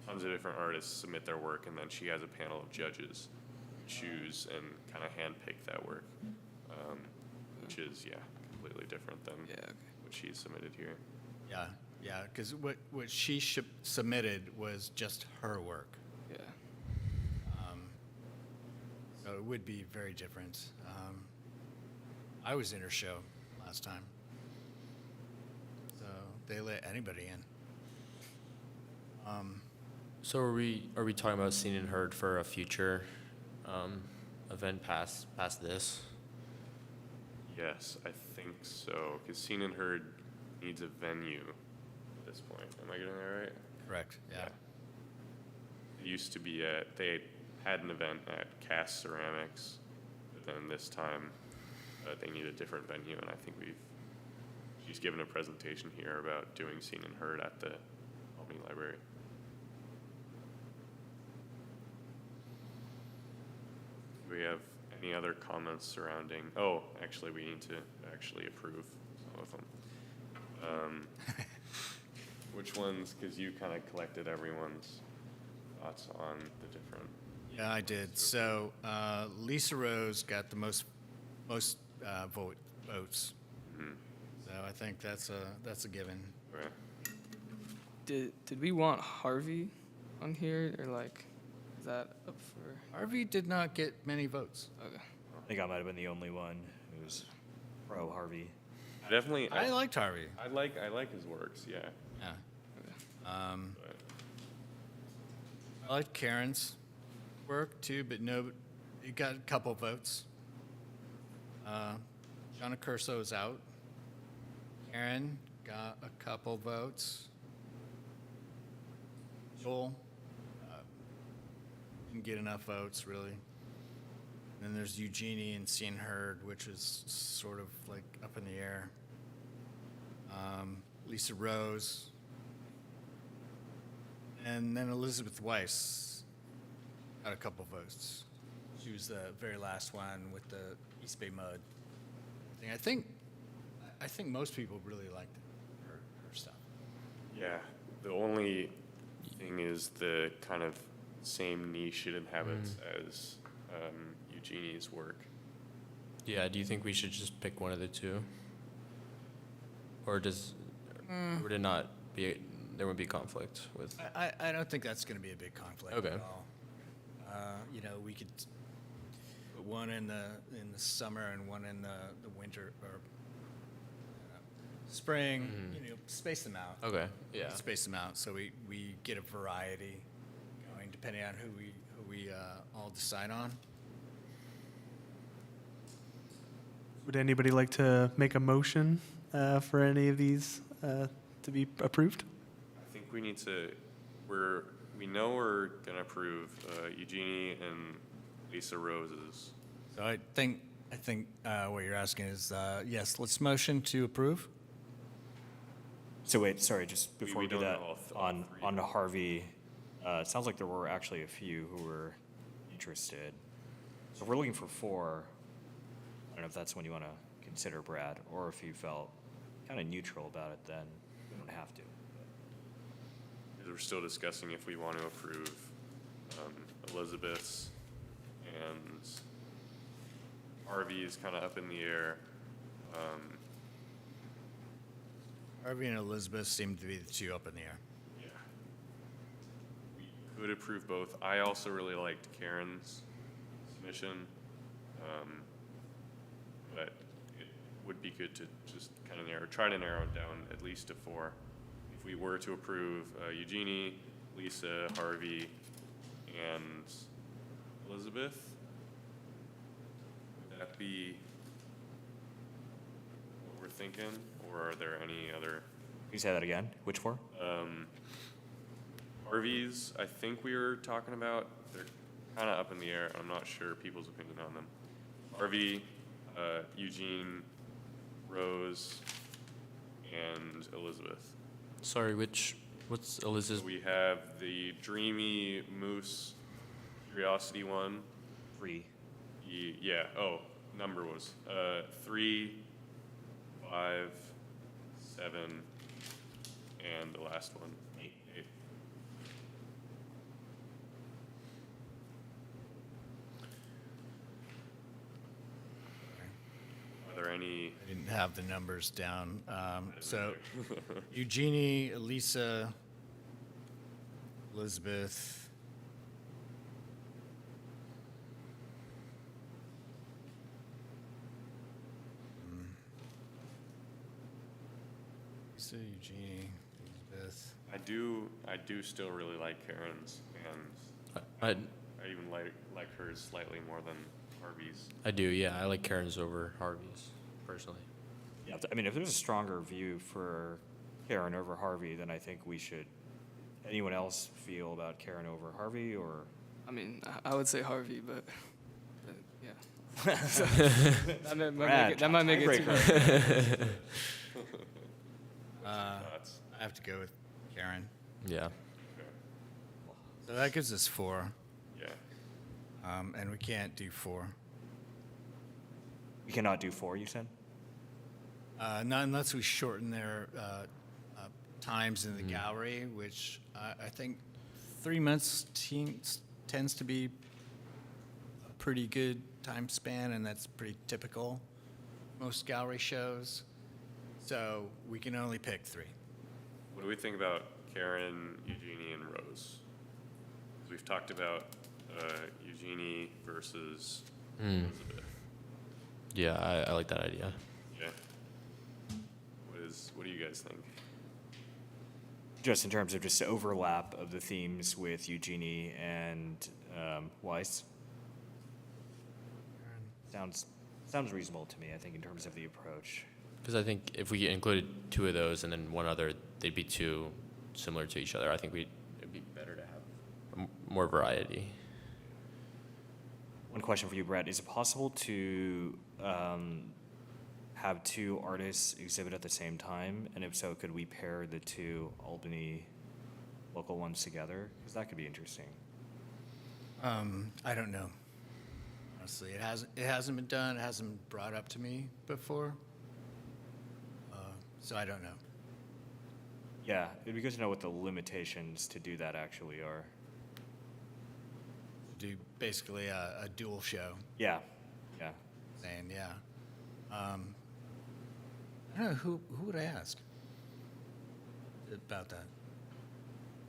tons of different artists submit their work, and then she has a panel of judges choose and kind of handpick that work, which is, completely different than Yeah, okay. what she submitted here. Yeah, yeah. Because what she submitted was just her work. Yeah. So it would be very different. I was in her show last time, so they let anybody in. So are we talking about seen and heard for a future event past this? Yes, I think so, because Seen and Heard needs a venue at this point. Am I getting that right? Correct. Yeah. It used to be they had an event at Cast Ceramics, but then this time they need a different venue, and I think she's given a presentation here about doing Seen and Heard at the Albany Library. Do we have any other comments surrounding? Oh, actually, we need to actually approve some of them. Which ones? Because you kind of collected everyone's thoughts on the different. Yeah, I did. So Lisa Rose got the most votes. So I think that's a given. Okay. Did we want Harvey on here, or like, is that up for? Harvey did not get many votes. Okay. I think I might have been the only one who was pro Harvey. Definitely, I liked Harvey. I like his works, yeah. Yeah. But I liked Karen's work too, but no, it got a couple votes. John Accurso is out. Karen got a couple votes. Joel didn't get enough votes, really. And then there's Eugenie and Seen Heard, which is sort of like up in the air. Lisa Rose. And then Elizabeth Weiss got a couple votes. She was the very last one with the East Bay Mud thing. I think most people really liked her stuff. yeah, the only thing is the kind of same niche it inhabits as Eugenie's work. Yeah, do you think we should just pick one of the two? Or would it not be, there would be conflict with? I don't think that's going to be a big conflict Okay. at all. We could put one in the summer and one in the winter or spring. Space them out. Okay, yeah. Space them out so we get a variety going depending on who we all decide on. Would anybody like to make a motion for any of these to be approved? I think we need to, we know we're gonna approve Eugenie and Lisa Rose's. So I think what you're asking is yes, let's motion to approve. So wait, sorry, just before we we do don't that, know all three. on Harvey, it sounds like there were actually a few who were interested. So if we're looking for 4, I don't know if that's one you want to consider, Brad, or if you felt kind of neutral about it, then we don't have to. We're still discussing if we want to approve Elizabeth's, and Harvey is kind of up in the air. Harvey and Elizabeth seem to be the two up in the air. Yeah. We could approve both. I also really liked Karen's submission, but it would be good to just kind of try to narrow it down at least to 4. If we were to approve Eugenie, Lisa, Harvey, and Elizabeth, would that be what we're thinking, or are there any other? Can you say that again? Which 4? Harvey's, I think we were talking about, they're kind of up in the air. I'm not sure people's opinion on them. Harvey, Eugene, Rose, and Elizabeth. Sorry, what's Elizabeth? We have the Dreamy Moose Curiosity one. 3. Yeah, number was 3, 5, 7, and the last one, 8. Are there any? I didn't have the numbers down. So Eugenie, Elisa, Elizabeth. Lisa, Eugenie, Elizabeth. I do still really like Karen's, and I I even like hers slightly more than Harvey's. I do, yeah. I like Karen's over Harvey's, personally. Yeah, I mean, if there's a stronger view for Karen over Harvey, then I think we should. Anyone else feel about Karen over Harvey, or? I mean, I would say Harvey, but yeah. that might make it too Tiebreaker. Thoughts? I have to go with Karen. Yeah. So that gives us 4, Yeah. and we can't do 4. We cannot do 4, you said? Not unless we shorten their times in the gallery, which I think 3 months tends to be a pretty good time span, and that's pretty typical most gallery shows. So we can only pick 3. What do we think about Karen, Eugenie, and Rose? we've talked about Eugenie versus Elizabeth. Yeah, I like that idea. Yeah. What do you guys think? Just in terms of just the overlap of the themes with Eugenie and Weiss? Sounds reasonable to me, I think, in terms of the approach. Because I think if we included two of those and then one other, they'd be too similar to each other. I think it'd be better to have more variety. One question for you, Brett. Is it possible to have two artists exhibit at the same time? And if so, could we pair the two Albany local ones together? Because that could be interesting. I don't know. Honestly, it hasn't been done. It hasn't been brought up to me before. So I don't know. Yeah, it'd be good to know what the limitations to do that actually are. Do basically a dual show. Yeah, yeah. Saying, yeah. I don't know, who would I ask about that?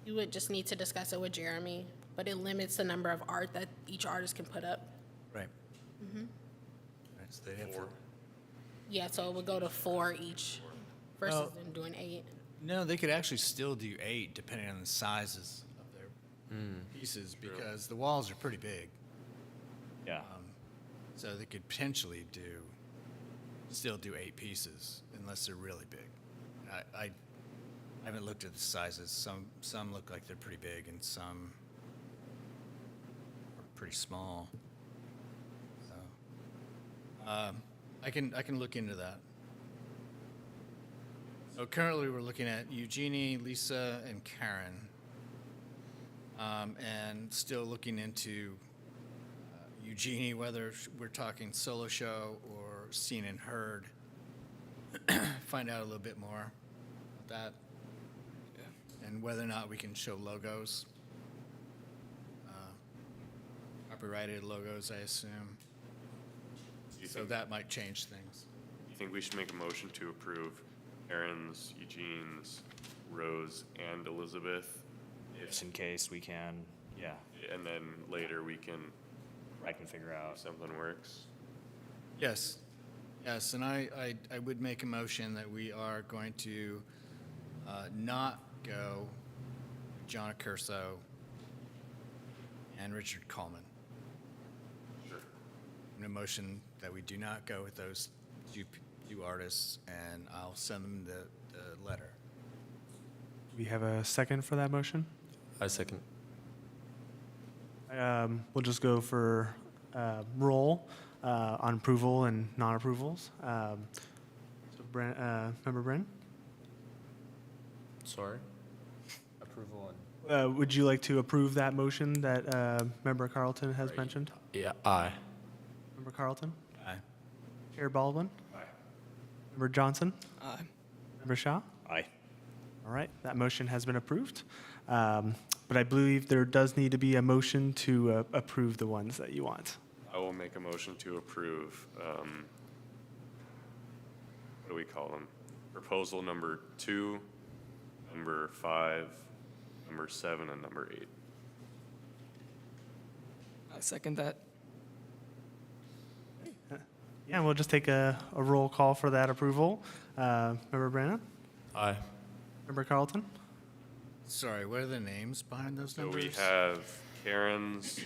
You would just need to discuss it with Jeremy, but it limits the number of art that each artist can put up. Right. Right, so they'd have 4. Yeah, so it would go to 4 each versus Well- them doing 8. No, they could actually still do 8 depending on the sizes of their pieces because the walls are pretty big. Yeah. So they could potentially still do 8 pieces unless they're really big. I haven't looked at the sizes. Some look like they're pretty big and some are pretty small. So I can look into that. So currently we're looking at Eugenie, Lisa, and Karen, and still looking into Eugenie, whether we're talking solo show or seen and heard. Find out a little bit more about that, and whether or not we can show logos, copyrighted logos, I assume. So that might change things. You think we should make a motion to approve Karen's, Eugene's, Rose, and Elizabeth? Just in case we can, yeah, And then later I can figure out. if something works? Yes, yes, and I would make a motion that we are going to not go John Accurso and Richard Coleman. Sure. I'm going to motion that we do not go with those two artists, and I'll send them the letter. We have a second for that motion. I second. We'll just go for roll on approval and non-approvals. So, Member Brin, Sorry? Approval would you like to approve that motion that Member Carlton has mentioned? Yeah, aye. Member Carlton? Aye. Chair Baldwin? Aye. Member Johnson? Aye. Member Shaw? Aye. All right, that motion has been approved. But I believe there does need to be a motion to approve the ones that you want. I will make a motion to approve, what do we call them? Proposal number 2, number 5, number 7, and number 8. I second that. Yeah, we'll just take a roll call for that approval. Member Brannon? Aye. Member Carlton? Sorry, what are the names behind those So numbers? we have Karen's,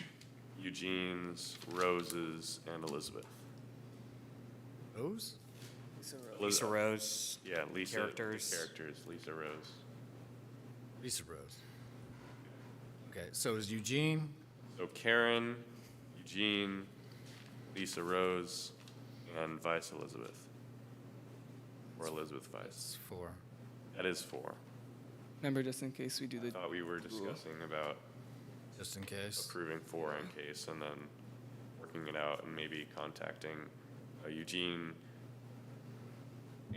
Eugene's, Rose's, and Elizabeth. Those? Lisa Rose. Yeah, Lisa. the Characters. Characters, Lisa Rose. Lisa Rose. Okay, so is Eugene? So Karen, Eugene, Lisa Rose, and Vice Elizabeth. Or Elizabeth Vice. It's 4. That is 4. Remember, just in case we do I the thought we were discussing about Just in case. approving 4 in case and then working it out and maybe contacting Eugene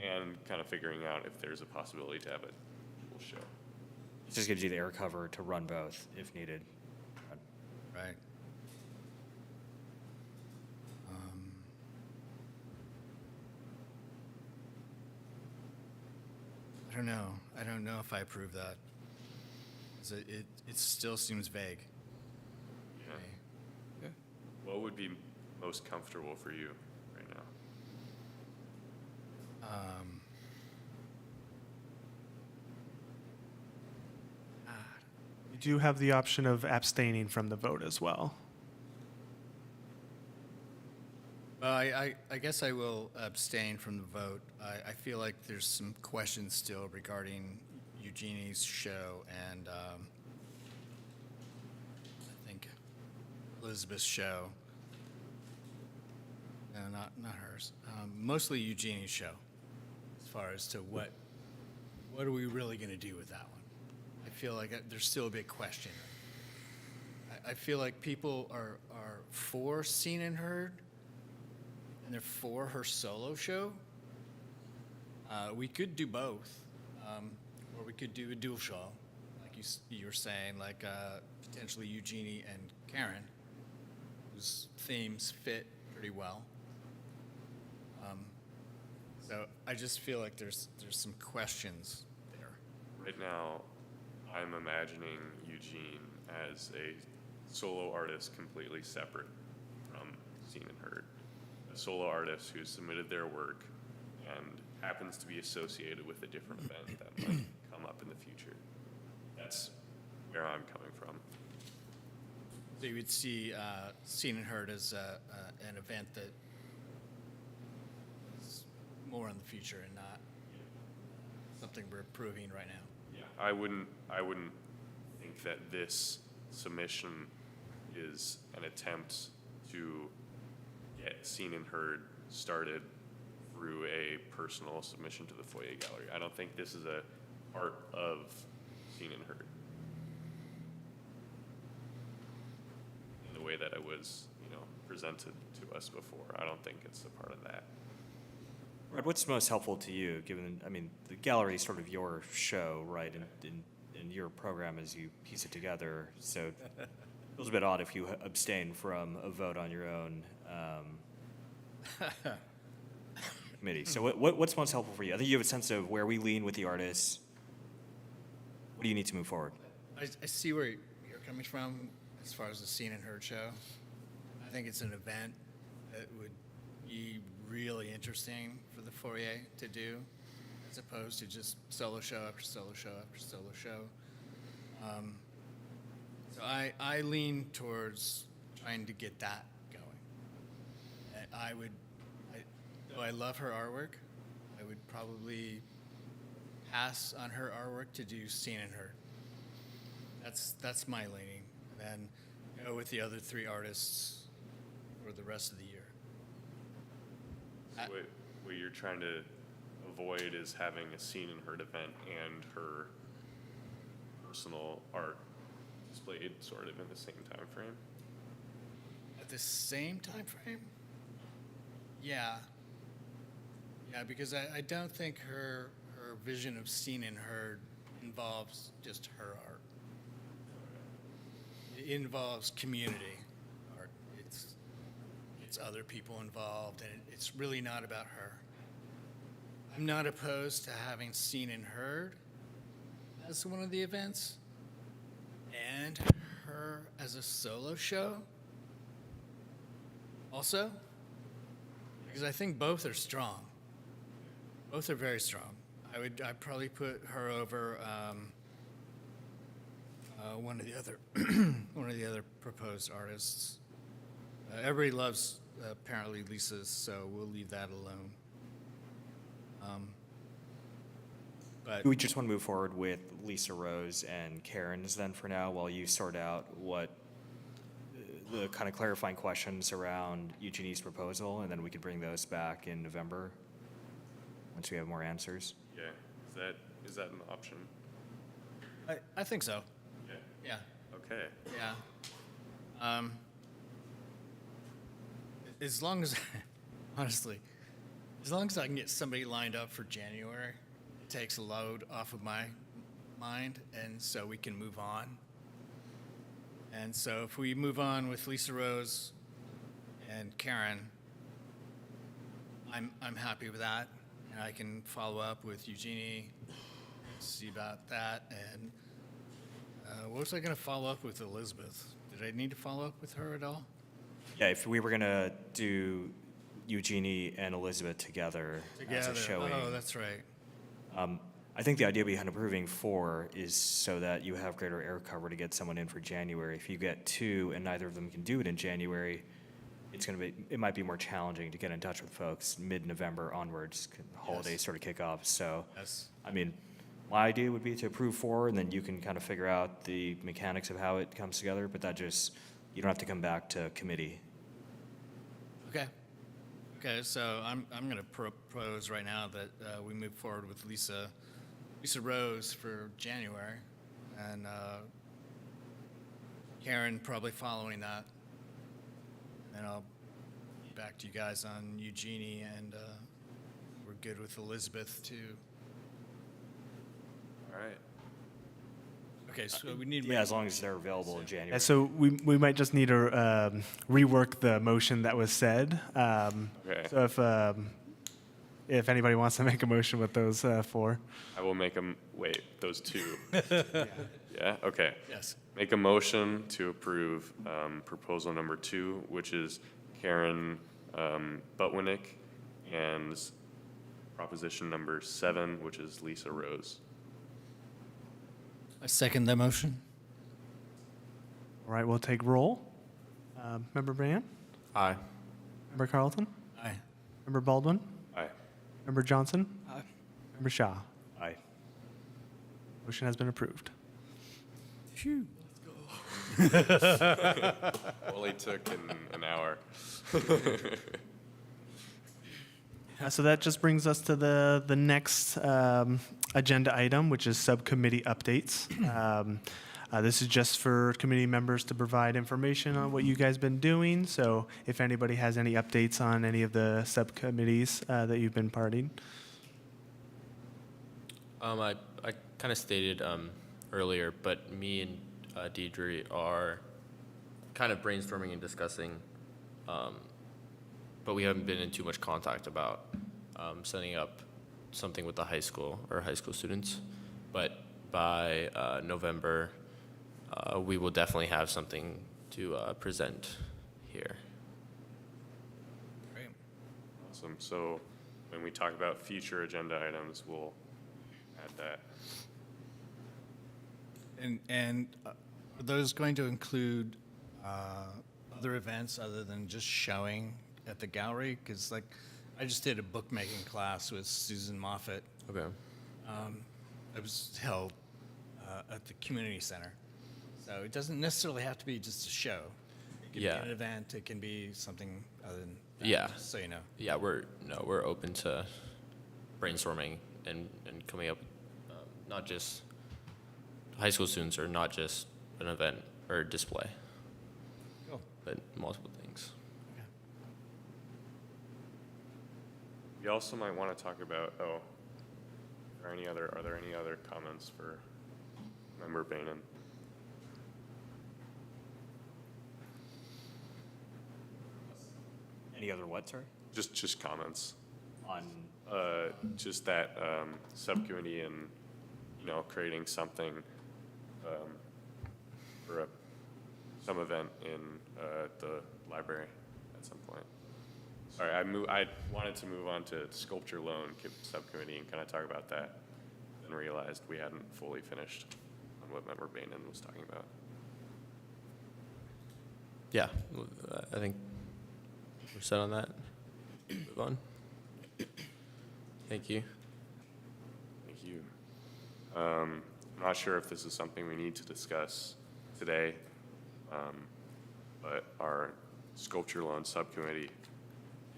and kind of figuring out if there's a possibility to have it dual show. It just gives you the air cover to run both if needed. Right. I don't know. I don't know if I approve that. 'Cause it still seems vague. Yeah. What would be most comfortable for you right now? You do have the option of abstaining from the vote as well. Well, I guess I will abstain from the vote. I feel like there's some questions still regarding Eugenie's show and I think Elizabeth's show. No, not hers. Mostly Eugenie's show, as far as to what are we really going to do with that one? I feel like there's still a big question. I feel like people are for Seen and Heard, and they're for her solo show. We could do both, or we could do a dual show, like you were saying, like potentially Eugenie and Karen, whose themes fit pretty well. So I just feel like there's some questions there. Right now, I'm imagining Eugene as a solo artist completely separate from Seen and Heard. A solo artist who submitted their work and happens to be associated with a different event that might come up in the future. That's where I'm coming from. So you would see Seen and Heard as an event that is more in the future and not something we're approving right now. Yeah, I wouldn't think that this submission is an attempt to get Seen and Heard started through a personal submission to the Foyer Gallery. I don't think this is a part of Seen and Heard in the way that it was, presented to us before. I don't think it's a part of that. Rod, what's most helpful to you, given, the gallery is sort of your show, right, in your program as you piece it together, so it feels a bit odd if you abstain from a vote on your own committee. So what's most helpful for you? I think you have a sense of where we lean with the artists. What do you need to move forward? I see where you're coming from as far as the Seen and Heard show. I think it's an event that would be really interesting for the Foyer to do, as opposed to just solo show after solo show after solo show. So I lean towards trying to get that going. And though I love her artwork, I would probably pass on her artwork to do Seen and Heard. That's my leaning. Then go with the other three artists for the rest of the year. So what you're trying to avoid is having a Seen and Heard event and her personal art displayed sort of in the same time frame. At the same time frame? Yeah. Yeah, because I don't think her vision of Seen and Heard involves just her art. It involves community art. It's other people involved, and it's really not about her. I'm not opposed to having Seen and Heard as one of the events, and her as a solo show also, because I think both are strong. Both are very strong. I'd probably put her over one of the other proposed artists. Everybody loves apparently Lisa's, so we'll leave that alone. But Do we just want to move forward with Lisa Rose and Karen's then for now, while you sort out what the kind of clarifying questions around Eugenie's proposal, and then we could bring those back in November once we have more answers? Yeah, is that an option? I think so. Yeah. Yeah. Okay. Yeah. As long as, honestly, as long as I can get somebody lined up for January, it takes a load off of my mind, and so we can move on. And so if we move on with Lisa Rose and Karen, I'm happy with that. And I can follow up with Eugenie, see about that. And what was I going to follow up with Elizabeth? Did I need to follow up with her at all? Yeah, if we were gonna do Eugenie and Elizabeth together as a showing. Oh, that's right. I think the idea behind approving 4 is so that you have greater air cover to get someone in for January. If you get 2 and neither of them can do it in January, it might be more challenging to get in touch with folks mid-November onwards, holidays sort of kick off. So, Yes. I mean, my idea would be to approve 4, and then you can kind of figure out the mechanics of how it comes together, but you don't have to come back to committee. Okay. Okay, so I'm going to propose right now that we move forward with Lisa Rose for January, and Karen probably following that. And I'll be back to you guys on Eugenie, and we're good with Elizabeth too. All right. Okay, so we need. Yeah, as long as they're available in January. Yeah, so we might just need to rework the motion that was said. Okay. So if anybody wants to make a motion with those 4. I will make them, wait, those 2. Yeah, okay. Yes. Make a motion to approve proposal number 2, which is Karen Butwinick, and proposition number 7, which is Lisa Rose. I second the motion. All right, we'll take roll. Member Brand? Aye. Member Carlton? Aye. Member Baldwin? Aye. Member Johnson? Aye. Member Shaw? Aye. Motion has been approved. Phew. Only took an hour. So that just brings us to the next agenda item, which is subcommittee updates. This is just for committee members to provide information on what you guys been doing. So if anybody has any updates on any of the subcommittees that you've been parting. I kind of stated earlier, but me and Deidre are kind of brainstorming and discussing, but we haven't been in too much contact about setting up something with the high school or high school students. But by November, we will definitely have something to present here. Great. Awesome. So when we talk about future agenda items, we'll add that. And are those going to include other events other than just showing at the gallery? Because like, I just did a bookmaking class with Susan Moffett. Okay. It was held at the community center. So it doesn't necessarily have to be just a show. It can Yeah. be an event. It can be something other than that, Yeah. just so you know. Yeah, we're open to brainstorming and coming up, not just high school students or not just an event or display, Cool. but multiple things. Okay. We also might want to talk about, are there any other comments for Member Bainan? Any other what, sorry? Just comments. On, Just that subcommittee and, creating something for some event in the library at some point. Sorry, I wanted to move on to sculpture loan subcommittee and kind of talk about that, and realized we hadn't fully finished on what Member Bainan was talking about. Yeah, I think we're set on that. Move on. Thank you. Thank you. I'm not sure if this is something we need to discuss today, but our sculpture loan subcommittee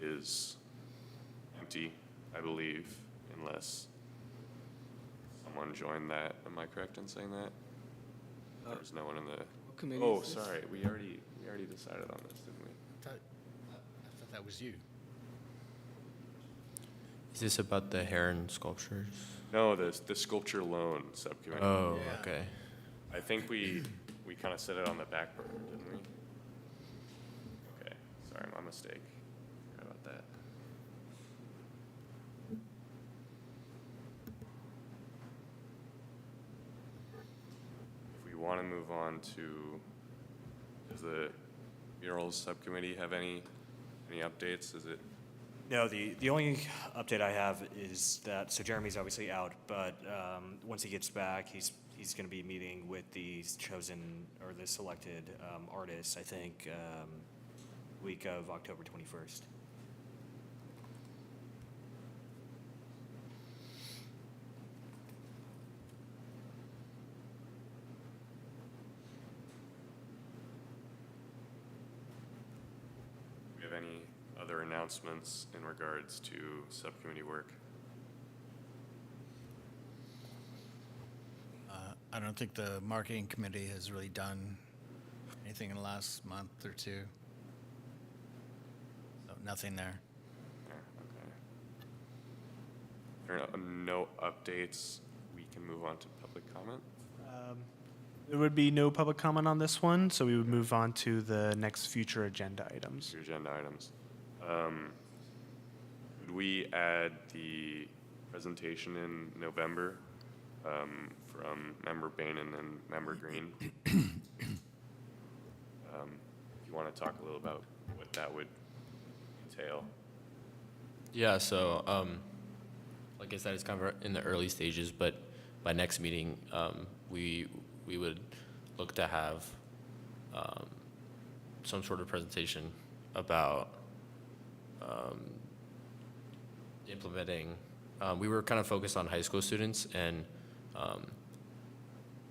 is empty, I believe, unless someone joined that. Am I correct in saying that? There's no one in the. What committee Oh, is this? sorry. We already decided on this, didn't we? I thought that was you. Is this about the heron sculptures? No, the sculpture loan subcommittee. Oh, Yeah. okay. I think we kind of set it on the back burner, didn't we? Okay, sorry, my mistake. Sorry about that. If we want to move on to Does the murals subcommittee have any updates? Is it? No, the only update I have is that, so Jeremy's obviously out, but once he gets back, he's going to be meeting with the chosen or the selected artists, I think, week of October 21st. Do we have any other announcements in regards to subcommittee work? I don't think the marketing committee has really done anything in the last month or two. So nothing there. Yeah, okay. If there are no updates, we can move on to public comment. There would be no public comment on this one, so we would move on to the next future agenda items. Your agenda items. Could we add the presentation in November from Member Bainan and Member Green? If you want to talk a little about what that would entail. Yeah, so, like I said, it's kind of in the early stages, but by next meeting, we would look to have some sort of presentation about implementing. We were kind of focused on high school students and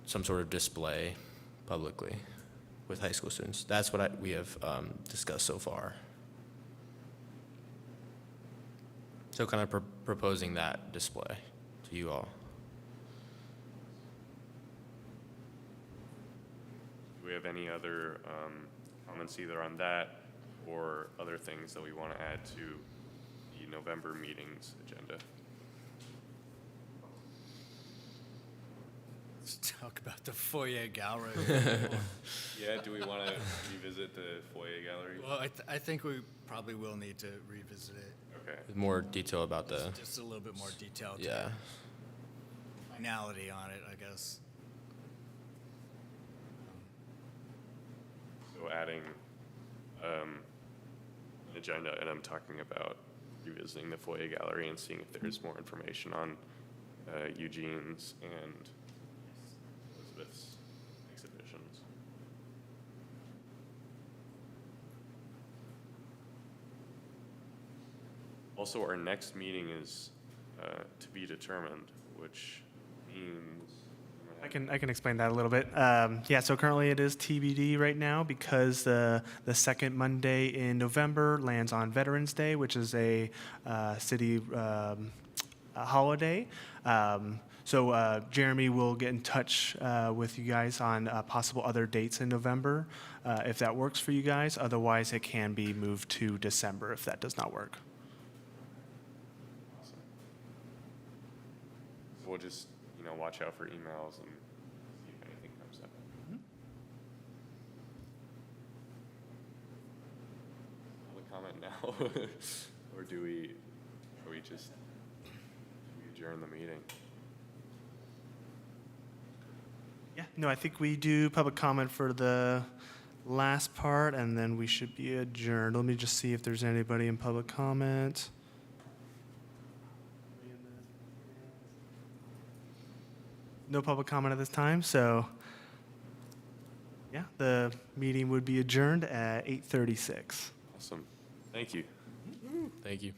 some sort of display publicly with high school students. That's what we have discussed so far. So kind of proposing that display to you all. Do we have any other comments either on that or other things that we want to add to the November meeting's agenda? Let's talk about the foyer gallery. Yeah, do we want to revisit the foyer gallery? Well, I think we probably will need to revisit it. Okay. With more detail about the, Just a little bit more detail. to yeah. Finality on it, I guess. So adding an agenda, and I'm talking about revisiting the foyer gallery and seeing if there's more information on Eugene's and Elizabeth's exhibitions. Also, our next meeting is to be determined, which means. I can explain that a little bit. Yeah, so currently it is TBD right now because the second Monday in November lands on Veterans Day, which is a city holiday. So Jeremy will get in touch with you guys on possible other dates in November, if that works for you guys. Otherwise, it can be moved to December if that does not work. Awesome. So we'll just, watch out for emails and see if anything comes up. Public comment now, or do we adjourn the meeting? Yeah, no, I think we do public comment for the last part, and then we should be adjourned. Let me just see if there's anybody in public comment. No public comment at this time, so yeah, the meeting would be adjourned at 8:36. Awesome. Thank you. Thank you.